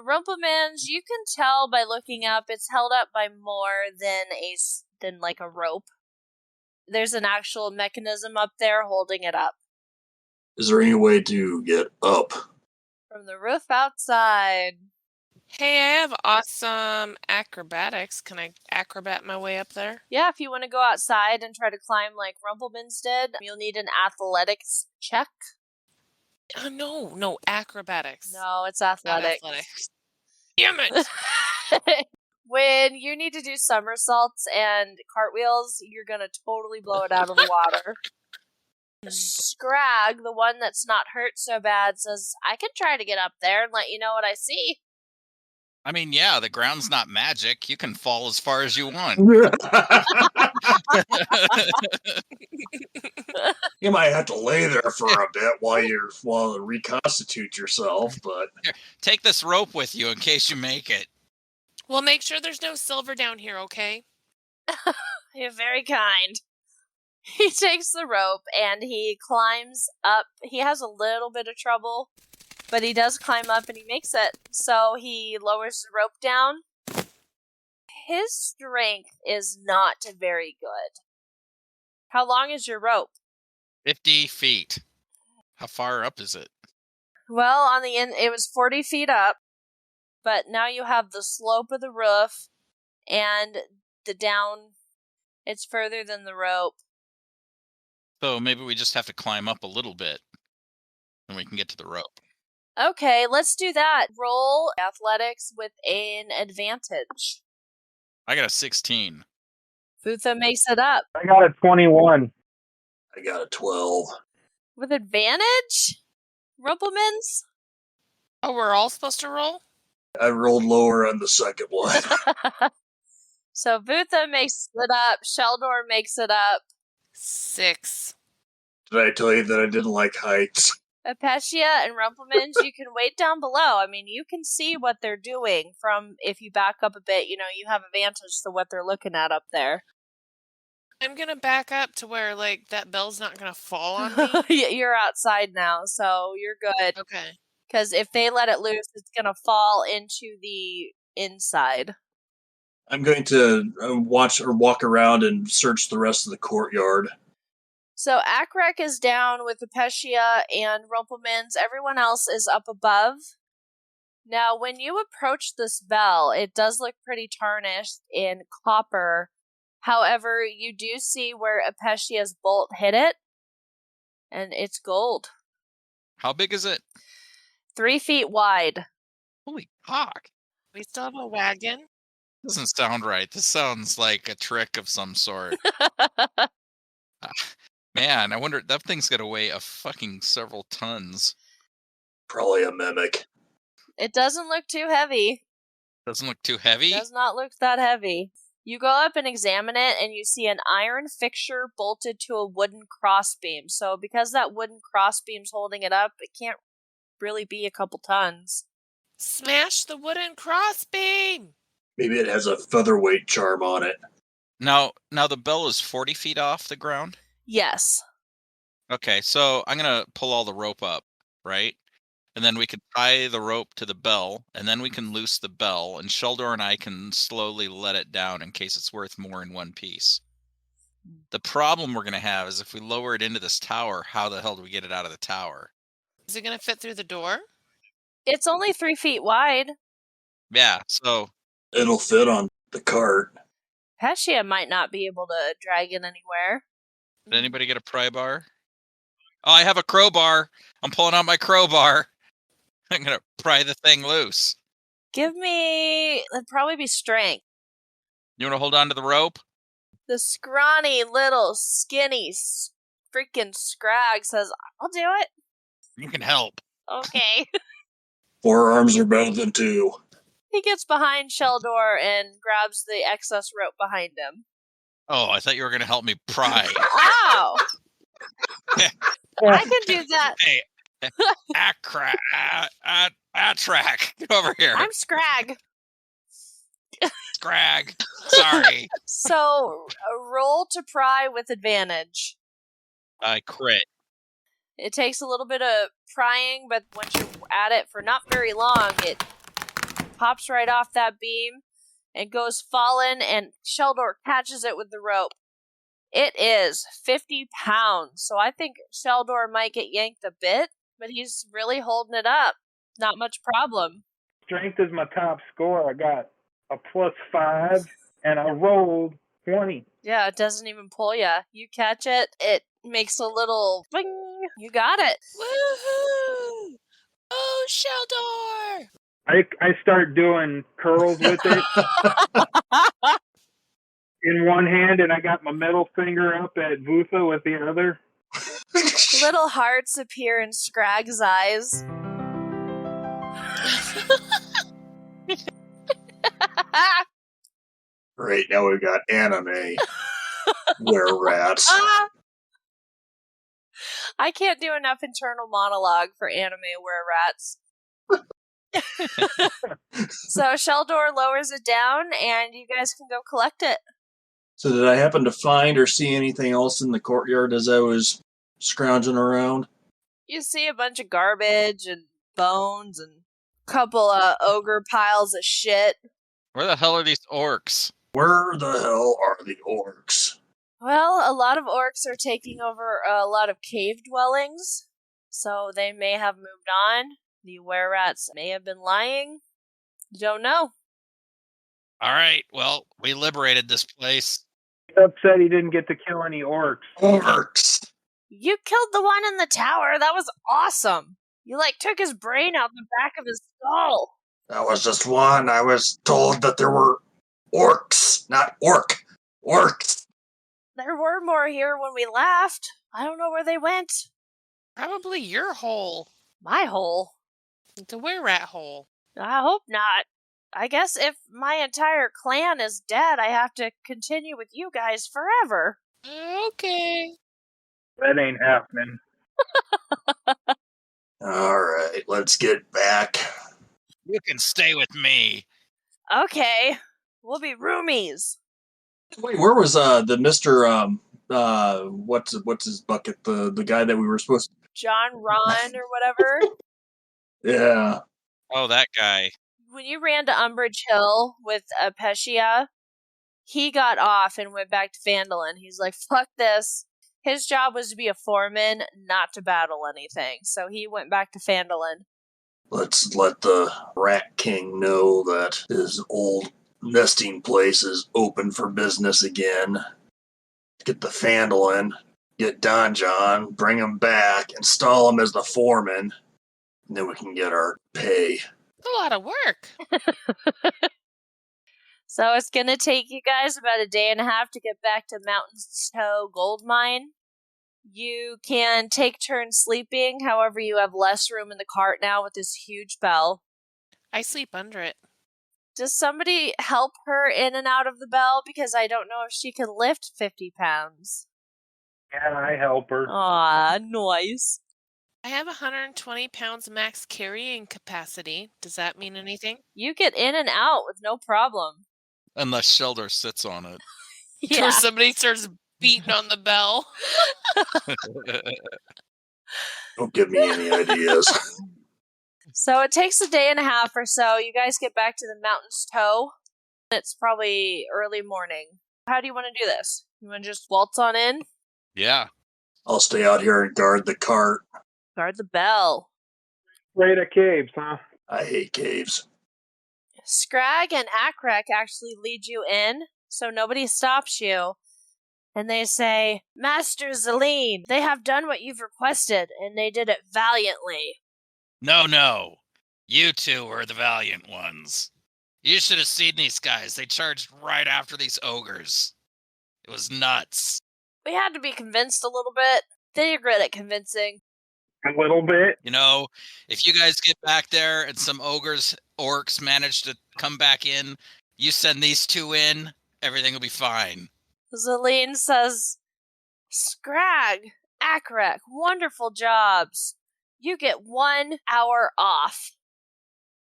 Rumpelmans, you can tell by looking up, it's held up by more than like a rope. There's an actual mechanism up there holding it up. Is there any way to get up? From the roof outside. Hey, I have awesome acrobatics. Can I acrobat my way up there? Yeah, if you want to go outside and try to climb like Rumpleman's did, you'll need an athletics check. No, acrobatics. No, it's Not athletics. athletics. Damn it! When you need to do somersaults and cartwheels, you're gonna totally blow it out of the water. Scrag, the one that's not hurt so bad, says, I can try to get up there and let you know what I see. I mean, yeah, the ground's not magic. You can fall as far as you want. You might have to lay there for a bit while you reconstitute yourself, but Here, take this rope with you in case you make it. Well, make sure there's no silver down here, okay? You're very kind. He takes the rope and he climbs up. He has a little bit of trouble, but he does climb up and he makes it. So he lowers the rope down. His strength is not very good. How long is your rope? 50 feet. How far up is it? Well, on the end, it was 40 feet up, but now you have the slope of the roof and the down. It's further than the rope. So maybe we just have to climb up a little bit and we can get to the rope. Okay, let's do that. Roll athletics with an advantage. I got a 16. Futha makes it up. I got a 21. I got a 12. With advantage? Rumplemans? Oh, we're all supposed to roll? I rolled lower on the second one. So Futha makes it up. Sheldor makes it up. 6. Did I tell you that I didn't like heights? Apecia and Rumplemans, you can wait down below. I mean, you can see what they're doing from, if you back up a bit, you have advantage to what they're looking at up there. I'm gonna back up to where, like, that bell's not gonna fall on me. You're outside now, so you're good. Okay. Because if they let it loose, it's going to fall into the inside. I'm going to watch or walk around and search the rest of the courtyard. So Akrek is down with Apecia and Rumplemans. Everyone else is up above. Now, when you approach this bell, it does look pretty tarnished in copper. However, you do see where Apecia's bolt hit it, and it's gold. How big is it? 3 feet wide. Holy cock. We still have a wagon. Doesn't sound right. This sounds like a trick of some sort. Man, I wonder, that thing's got to weigh a fucking several tons. Probably a mimic. It doesn't look too heavy. Doesn't look too heavy? Does not look that heavy. You go up and examine it, and you see an iron fixture bolted to a wooden crossbeam. So because that wooden crossbeam's holding it up, it can't really be a couple tons. Smash the wooden crossbeam! Maybe it has a featherweight charm on it. Now the bell is 40 feet off the ground? Yes. Okay, so I'm going to pull all the rope up, right? And then we can tie the rope to the bell, and then we can loose the bell, and Sheldor and I can slowly let it down in case it's worth more in one piece. The problem we're going to have is if we lower it into this tower, how the hell do we get it out of the tower? Is it gonna fit through the door? It's only 3 feet wide. Yeah, so It'll fit on the cart. Apecia might not be able to drag it anywhere. did anybody get a pry bar? Oh, I have a crowbar. I'm pulling out my crowbar. I'm going to pry the thing loose. Give me... It'd probably be strength. You want to hold on to the rope? The scrawny little skinny freaking Scrag says, I'll do it. You can help. Okay. 4 arms are better than 2. He gets behind Sheldor and grabs the excess rope behind him. Oh, I thought you were going to help me pry. Ow! I can do that. Hey, Attrack, get over here. I'm Scrag. Scrag. Sorry. So, roll to pry with advantage. I crit. It takes a little bit of prying, but once you're at it for not very long, it pops right off that beam and goes falling, and Sheldor catches it with the rope. It is 50 pounds, so I think Sheldor might get yanked a bit, but he's really holding it up. Not much problem. Strength is my top score. I got a +5, and I rolled 20. Yeah, it doesn't even pull ya. You catch it, it makes a little bing. You got it. Woohoo! Oh, Sheldor! I start doing curls with it in one hand, and I got my middle finger up at Vutha with the other. Little hearts appear in Scrag's eyes. Great, now we've got anime were-rats. I can't do enough internal monologue for anime were-rats. So Sheldor lowers it down, and you guys can go collect it. So did I happen to find or see anything else in the courtyard as I was scrounging around? You see a bunch of garbage and bones and a couple of ogre piles of shit. Where the hell are these orcs? Where the hell are the orcs? Well, a lot of orcs are taking over a lot of cave dwellings, so they may have moved on. The were-rats may have been lying. You don't know. All right, well, we liberated this place. He's upset he didn't get to kill any orcs. Orcs! You killed the one in the tower. That was awesome. You, took his brain out the back of his skull. That was just one. I was told that there were orcs, not orc. Orcs! There were more here when we left. I don't know where they went. Probably your hole. My hole? The were-rat hole. I hope not. I guess if my entire clan is dead, I have to continue with you guys forever. Okay. That ain't happening. Alright, let's get back. You can stay with me. Okay. We'll be roomies. Wait, where was the Mr. What's his bucket? The guy that we were supposed to... John Ron or whatever. Yeah. Oh, that guy. When you ran to Umbridge Hill with Experia, he got off and went back to Phandalin. He's like, fuck this. His job was to be a foreman, not to battle anything. So he went back to Phandalin. Let's let the Rat King know that his old nesting place is open for business again. Get the Phandalin, get Don John, bring him back, install him as the foreman, and then we can get our pay. A lot of work. So it's going to take you guys about a day and a half to get back to Mountain's Toe Gold Mine. You can take turns sleeping, however you have less room in the cart now with this huge bell. I sleep under it. Does somebody help her in and out of the bell? Because I don't know if she can lift 50 pounds. Yeah, I help her. Aw, nice. I have 120 pounds max carrying capacity. Does that mean anything? You get in and out with no problem. Unless Sheldor sits on it. Or somebody starts beating on the bell. Don't give me any ideas. So it takes a day and a half or so. You guys get back to the Mountain's Toe. It's probably early morning. How do you want to do this? You want to just waltz on in? Yeah. I'll stay out here and guard the cart. Guard the bell. Right at caves, huh? I hate caves. Scrag and Akrek actually lead you in, so nobody stops you. And they say, Master Zelene, they have done what you've requested, and they did it valiantly. No. You two were the valiant ones. You should have seen these guys. They charged right after these ogres. It was nuts. We had to be convinced a little bit. Then you're good at convincing. A little bit. You know, if you guys get back there and some orcs manage to come back in, you send these two in, everything will be fine. Zelene says, Scrag, Akrek, wonderful jobs. You get 1 hour off.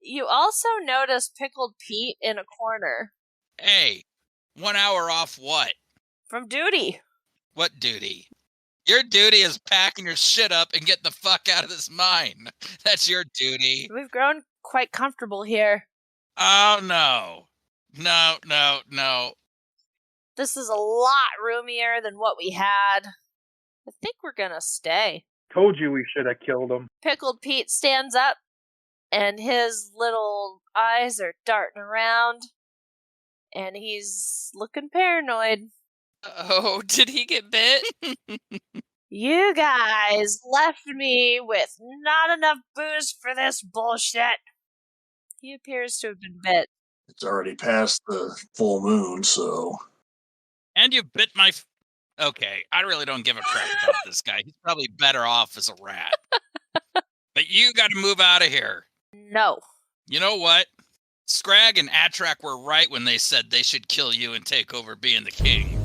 You also notice Pickled Pete in a corner. Hey, 1 hour off what? From duty. What duty? Your duty is packing your shit up and getting the fuck out of this mine. That's your duty. We've grown quite comfortable here. Oh, no. No. This is a lot roomier than what we had. I think we're gonna stay. Told you we should have killed him. Pickled Pete stands up and his little eyes are darting around, and he's looking paranoid. Oh, did he get bit? You guys left me with not enough booze for this bullshit. He appears to have been bit. It's already past the full moon, so... And you bit my... Okay, I really don't give a crap about this guy. He's probably better off as a rat. But you gotta move out of here. No. You know what? Scrag and Atrak were right when they said they should kill you and take over being the king.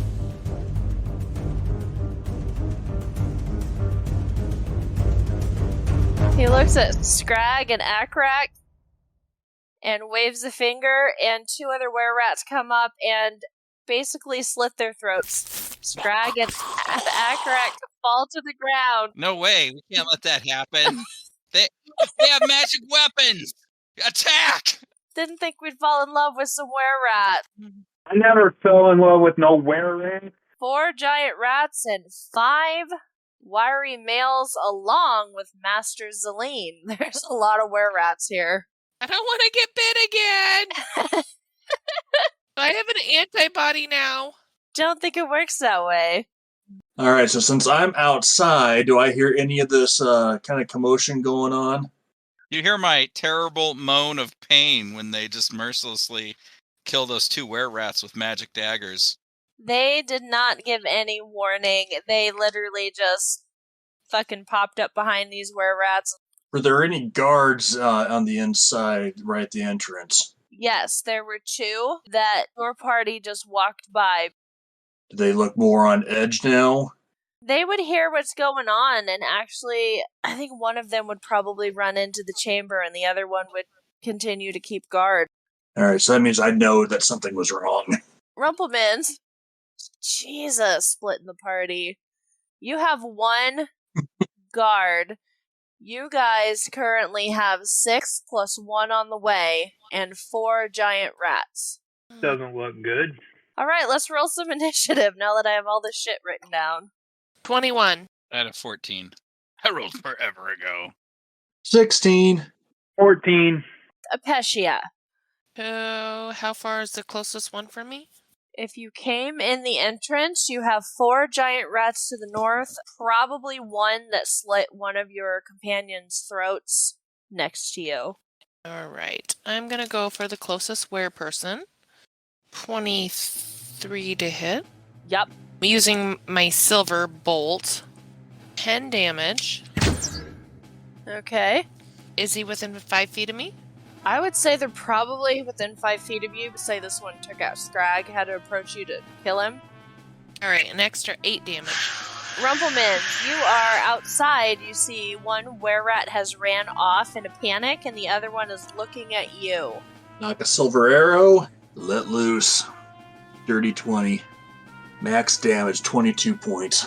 He looks at Scrag and Akrak and waves a finger, and two other were-rats come up and basically slit their throats. Scrag and Akrak fall to the ground. No way, we can't let that happen. They have magic weapons! Attack! Didn't think we'd fall in love with some were-rat. I never fell in love with no were-rat. 4 giant rats and 5 wiry males along with Master Zelene. There's a lot of were-rats here. I don't want to get bit again. I have an antibody now. Don't think it works that way. Alright, so since I'm outside, do I hear any of this kind of commotion going on? You hear my terrible moan of pain when they just mercilessly kill those 2 were-rats with magic daggers. They did not give any warning. They literally just fucking popped up behind these were-rats. Were there any guards on the inside right at the entrance? Yes, there were 2 that your party just walked by. Do they look more on edge now? They would hear what's going on, and actually, I think one of them would probably run into the chamber, and the other one would continue to keep guard. Alright, so that means I know that something was wrong. Rumplemans, Jesus, splitting the party. You have 1 guard. You guys currently have 6 plus 1 on the way, and 4 giant rats. Doesn't look good. Alright, let's roll some initiative now that I have all this shit written down. 21. I had a 14. I rolled forever ago. 16. 14. Apecia. So, how far is the closest one from me? If you came in the entrance, you have 4 giant rats to the north, probably one that slit one of your companions' throats next to you. Alright, I'm gonna go for the closest were person. 23 to hit. Yup. I'm using my silver bolt. 10 damage. Okay. Is he within 5 feet of me? I would say they're probably within 5 feet of you. Say this one took out Scrag, had to approach you to kill him. Alright, an extra 8 damage. Rumpleman, you are outside. You see one were-rat has ran off in a panic, and the other one is looking at you. Knock a silver arrow. Let loose. Dirty 20. Max damage, 22 points.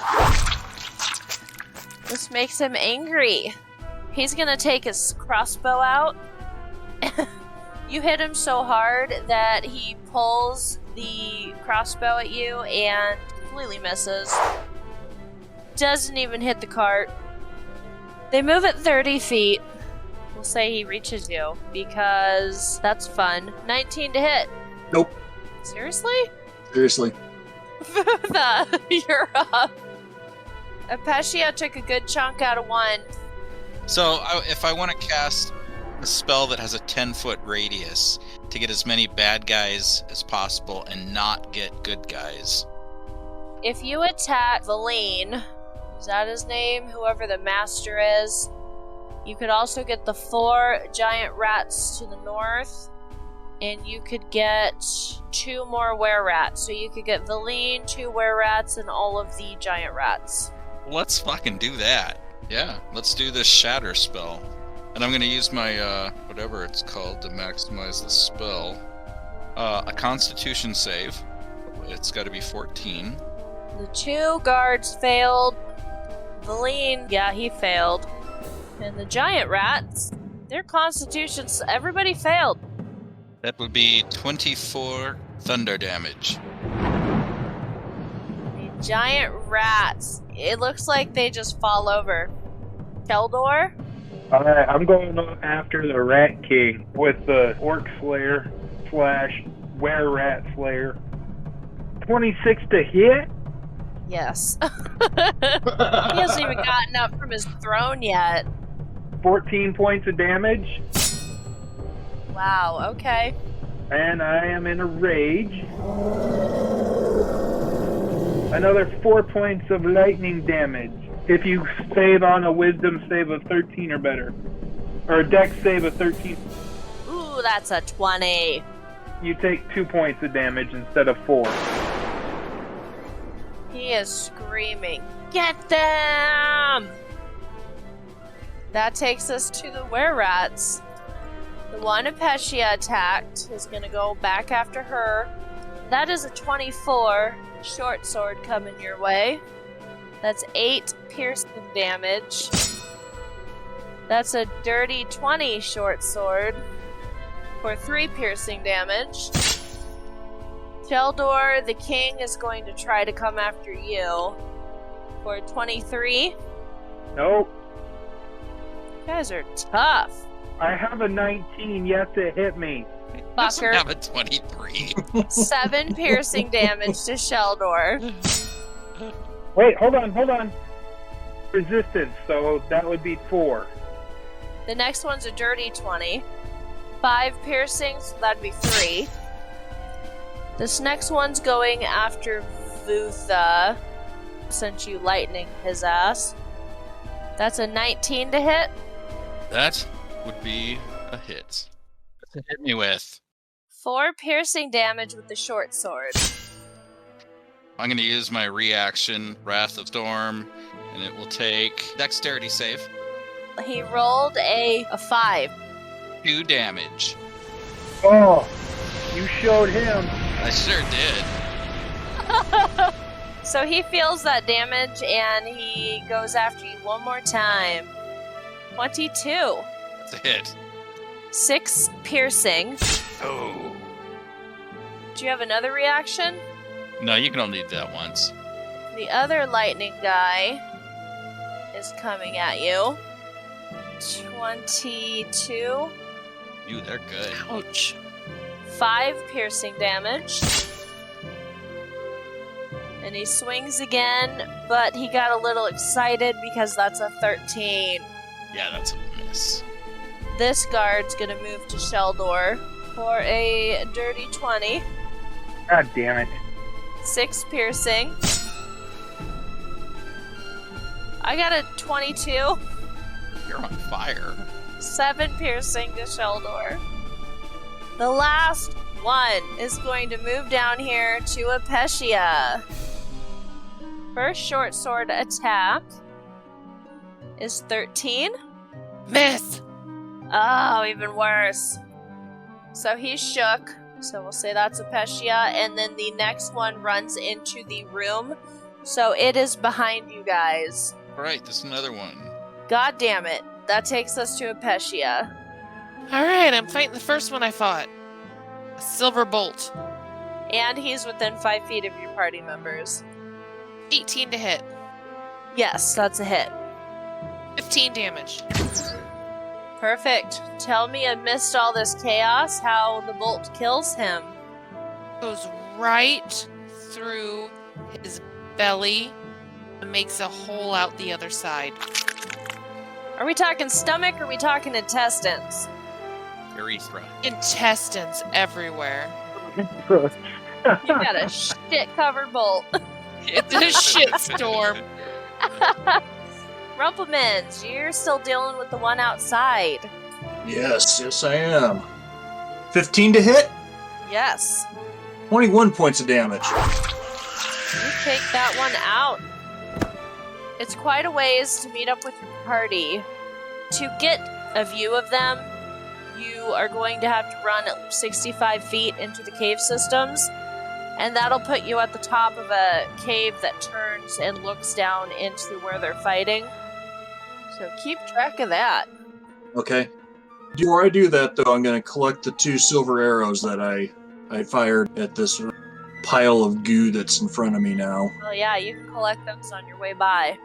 This makes him angry. He's gonna take his crossbow out. You hit him so hard that he pulls the crossbow at you and completely misses. Doesn't even hit the cart. They move at 30 feet. We'll say he reaches you, because that's fun. 19 to hit. Nope. Seriously? Seriously. You're up. Apecia took a good chunk out of 1. So, if I want to cast a spell that has a 10-foot radius to get as many bad guys as possible and not get good guys. If you attack Valine, is that his name? Whoever the master is. You could also get the 4 giant rats to the north, and you could get 2 more were-rats. So you could get Valine, 2 were-rats, and all of the giant rats. Let's fucking do that. Yeah, let's do this shatter spell. And I'm going to use my, whatever it's called to maximize the spell. A constitution save. It's got to be 14. The 2 guards failed. Valine, yeah, he failed. And the giant rats, their constitutions, everybody failed. That would be 24 thunder damage. The giant rats, it looks like they just fall over. Keldor, Alright, I'm going after the Rat King with the Orc Slayer / Were Rat Slayer. 26 to hit? Yes. He hasn't even gotten up from his throne yet. 14 points of damage. Wow, okay. And I am in a rage. Another 4 points of lightning damage. If you save on a wisdom save of 13 or better. Or a dex save of 13. Ooh, that's a 20. You take 2 points of damage instead of 4. He is screaming, "Get them!" That takes us to the were-rats. The one Experia attacked is going to go back after her. That is a 24 short sword coming your way. That's 8 piercing damage. That's a dirty 20 short sword for 3 piercing damage. Sheldor, the king, is going to try to come after you for 23. Nope. You guys are tough. I have a 19. Yes, it hit me. Doesn't Fucker. have a 23. 7 piercing damage to Sheldor. Wait, hold on. Resistance, so that would be 4. The next one's a dirty 20. 5 piercings, so that'd be 3. This next one's going after Vutha, since you lightning his ass. That's a 19 to hit. That would be a hit. Hit me with. 4 piercing damage with the short sword. I'm going to use my reaction, Wrath of Storm, and it will take dexterity save. He rolled a 5. 2 damage. Oh, you showed him. I sure did. So he feels that damage and he goes after you one more time. 22. That's a hit. 6 piercing. Oh. Do you have another reaction? No, you can only do that once. The other lightning guy is coming at you. 22. Ooh, they're good. Ouch. 5 piercing damage. And he swings again, but he got a little excited because that's a 13. Yeah, that's a miss. This guard's gonna move to Sheldor for a dirty 20. God damn it. 6 piercing. I got a 22. You're on fire. 7 piercing to Sheldor. The last one is going to move down here to Experia. First short sword attack is 13. Miss! Oh, even worse. So he's shook. So we'll say that's Experia. And then the next one runs into the room. So it is behind you guys. Alright, there's another one. God damn it. That takes us to Experia. Alright, I'm fighting the first one I fought. A silver bolt. And he's within 5 feet of your party members. 18 to hit. Yes, that's a hit. 15 damage. Perfect. Tell me amidst all this chaos how the bolt kills him. Goes right through his belly and makes a hole out the other side. Are we talking stomach or are we talking intestines? Urethra. Intestines everywhere. You got a shit-covered bolt. It's a shitstorm. Rumplemans, you're still dealing with the one outside. Yes, I am. 15 to hit, Yes. 21 points of damage. You take that one out. It's quite a ways to meet up with your party. To get a view of them, you are going to have to run at 65 feet into the cave systems, and that'll put you at the top of a cave that turns and looks down into where they're fighting. So keep track of that. Okay. Before I do that, though, I'm going to collect the 2 silver arrows that I fired at this pile of goo that's in front of me now. Well, yeah, you can collect those on your way by.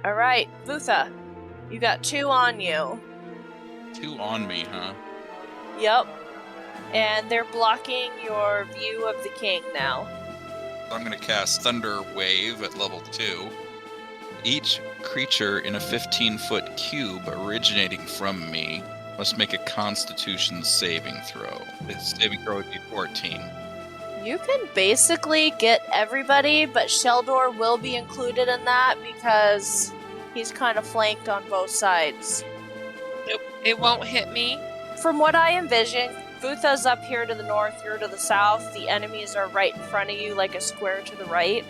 Alright, Vutha. You got 2 on you. 2 on me, huh? Yep. And they're blocking your view of the king now. I'm going to cast Thunder Wave at level 2. Each creature in a 15-foot cube originating from me must make a Constitution saving throw. The saving throw would be 14. You can basically get everybody, but Sheldor will be included in that because he's kind of flanked on both sides. It won't hit me. From what I envision, Vutha's up here to the north, you're to the south. The enemies are right in front of you, like a square to the right.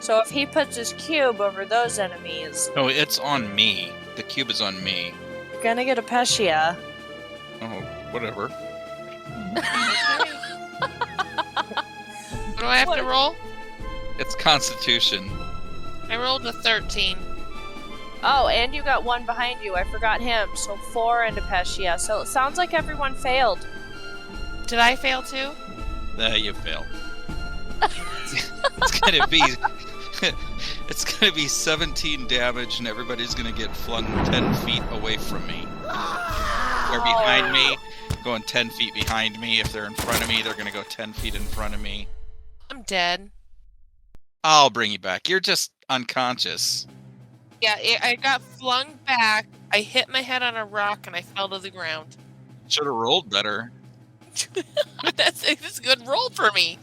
So if he puts his cube over those enemies... No, it's on me. The cube is on me. You're gonna get a Peschia. Oh, whatever. What do I have to roll? It's Constitution. I rolled a 13. Oh, and you got 1 behind you. I forgot him. So 4 and a Peschia. So it sounds like everyone failed. Did I fail too? You failed. It's gonna be... It's gonna be 17 damage, and everybody's gonna get flung 10 feet away from me. They're behind me, going 10 feet behind me. If they're in front of me, they're gonna go 10 feet in front of me. I'm dead. I'll bring you back. You're just unconscious. Yeah, I got flung back. I hit my head on a rock and I fell to the ground. Should have rolled better. That's a good roll for me.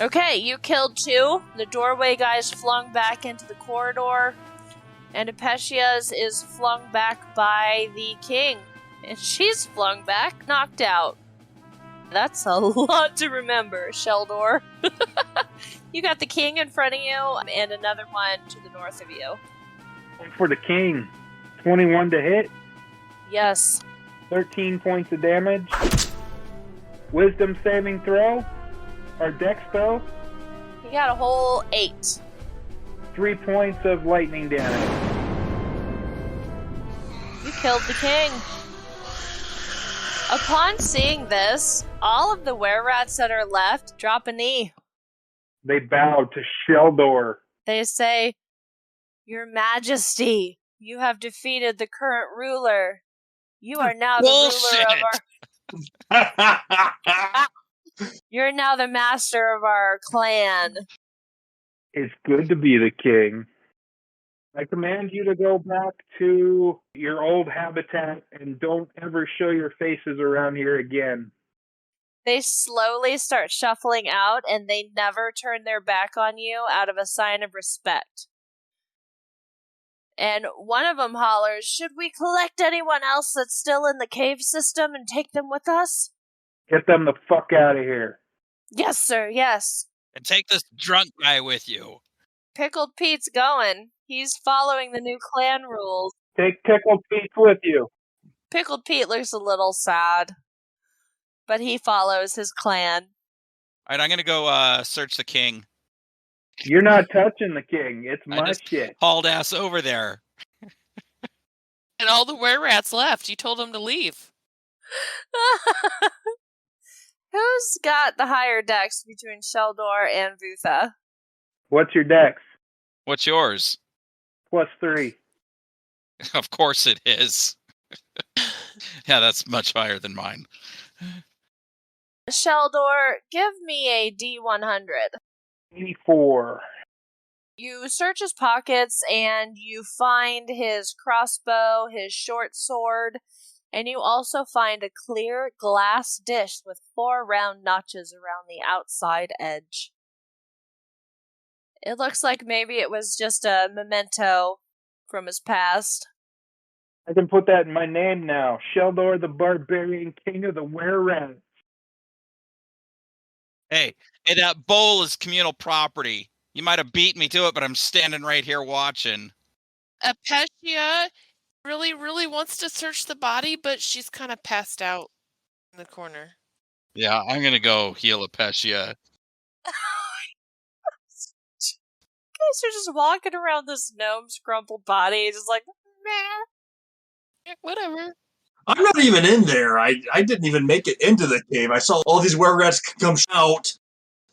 Okay, you killed 2. The doorway guy's flung back into the corridor. And Apeshia's is flung back by the king. And she's flung back, knocked out. That's a lot to remember, Sheldor. You got the king in front of you, and another one to the north of you. For the king, 21 to hit, Yes. 13 points of damage. Wisdom saving throw, or dex throw, You got a whole 8. 3 points of lightning damage. You killed the king. Upon seeing this, all of the were-rats that are left drop a knee. They bow to Sheldor. They say, Your Majesty, you have defeated the current ruler. You are now the ruler of our... You're now the master of our clan. It's good to be the king. I command you to go back to your old habitat and don't ever show your faces around here again. They slowly start shuffling out, and they never turn their back on you out of a sign of respect. And one of them hollers, Should we collect anyone else that's still in the cave system and take them with us? Get them the fuck out of here. Yes, sir, yes. And take this drunk guy with you. Pickled Pete's going. He's following the new clan rules. Take Pickled Pete with you. Pickled Pete looks a little sad, but he follows his clan. All right, I'm going to go search the king. You're not touching the king. It's I my just shit. hauled ass over there. And all the were-rats left. You told them to leave. Who's got the higher dex between Sheldor and Vutha? What's your dex? What's yours? +3. Of course it is. Yeah, that's much higher than mine. Sheldor, give me a D100. 84. You search his pockets and you find his crossbow, his short sword, and you also find a clear glass dish with 4 round notches around the outside edge. It looks like maybe it was just a memento from his past. I can put that in my name now. Sheldor the Barbarian, King of the Were-Rats. Hey, that bowl is communal property. You might have beat me to it, but I'm standing right here watching. Apecia really wants to search the body, but she's kind of passed out in the corner. Yeah, I'm going to go heal Apecia. You guys are just walking around this gnome's crumpled body, just like, meh. Whatever. I'm not even in there. I didn't even make it into the cave. I saw all these were-rats come out.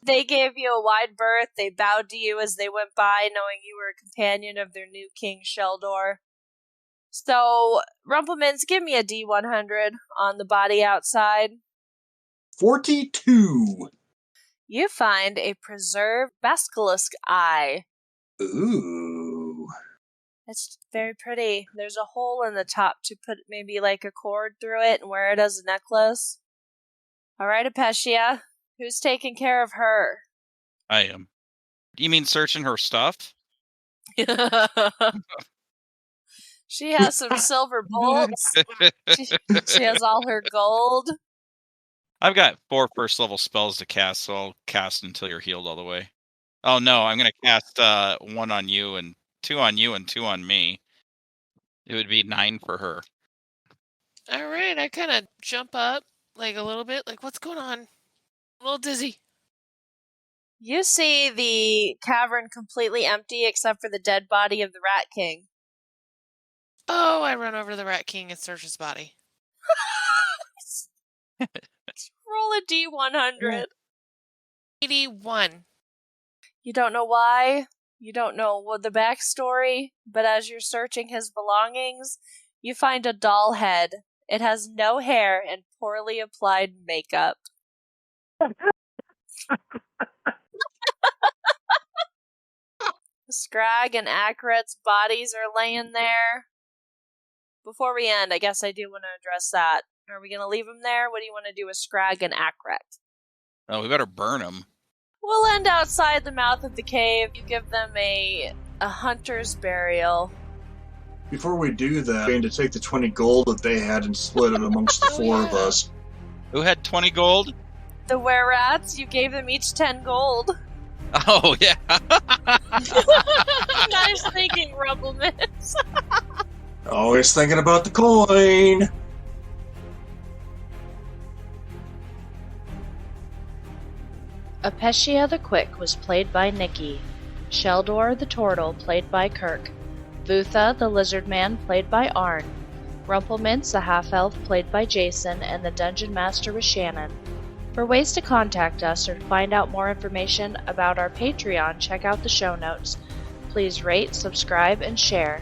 They gave you a wide berth. They bowed to you as they went by, knowing you were a companion of their new king, Sheldor. So, Rumplemans, give me a D100 on the body outside. 42. You find a preserved basilisk eye. Ooh. It's very pretty. There's a hole in the top to put maybe like a cord through it and wear it as a necklace. Alright, Experia. Who's taking care of her? I am. You mean searching her stuff? She has some silver bolts. She has all her gold. I've got 4 first level spells to cast, so I'll cast until you're healed all the way. Oh no, I'm gonna cast 1 on you and 2 on you and 2 on me. It would be 9 for her. All right, I kind of jump up like a little bit, like what's going on? A little dizzy. You see the cavern completely empty except for the dead body of the Rat King. Oh, I run over to the Rat King and search his body. Roll a D100. 81. You don't know why. You don't know what the backstory, but as you're searching his belongings, you find a doll head. It has no hair and poorly applied makeup. Scrag and Akret's bodies are laying there. Before we end, I guess I do want to address that. Are we going to leave them there? What do you want to do with Scrag and Akret? Oh, we better burn them. We'll end outside the mouth of the cave. You give them a hunter's burial. Before we do that, I'm going to take the 20 gold that they had and split it amongst the 4 of us. Who had 20 gold? The were-rats, you gave them each 10 gold. Oh, yeah. Nice thinking, Rumplemans. Always thinking about the coin. Experia the Quick was played by Nikki. Sheldor the Turtle played by Kirk. Vutha the Lizard Man played by Arn. Rumplemans the Half-Elf played by Jason, and the Dungeon Master was Shannon. For ways to contact us or to find out more information about our Patreon, check out the show notes. Please rate, subscribe, and share.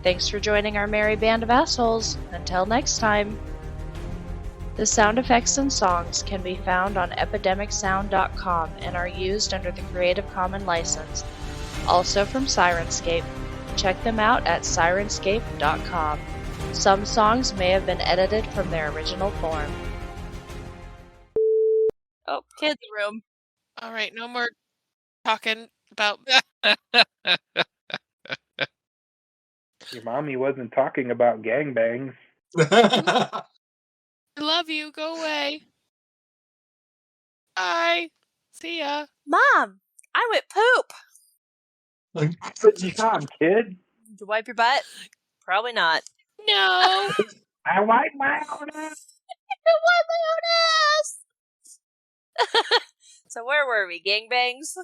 Thanks for joining our merry band of assholes. Until next time. The sound effects and songs can be found on epidemicsound.com and are used under the Creative Commons license. Also from Syrinscape. Check them out at Syrinscape.com. Some songs may have been edited from their original form. Oh, kids' room. All right, no more talking about. Your mommy wasn't talking about gangbangs. I love you. Go away. Bye. See ya. Mom, I went poop. Good job, kid. Did you wipe your butt? Probably not. No. I like my own ass. I wipe my own ass! So where were we? Gangbangs?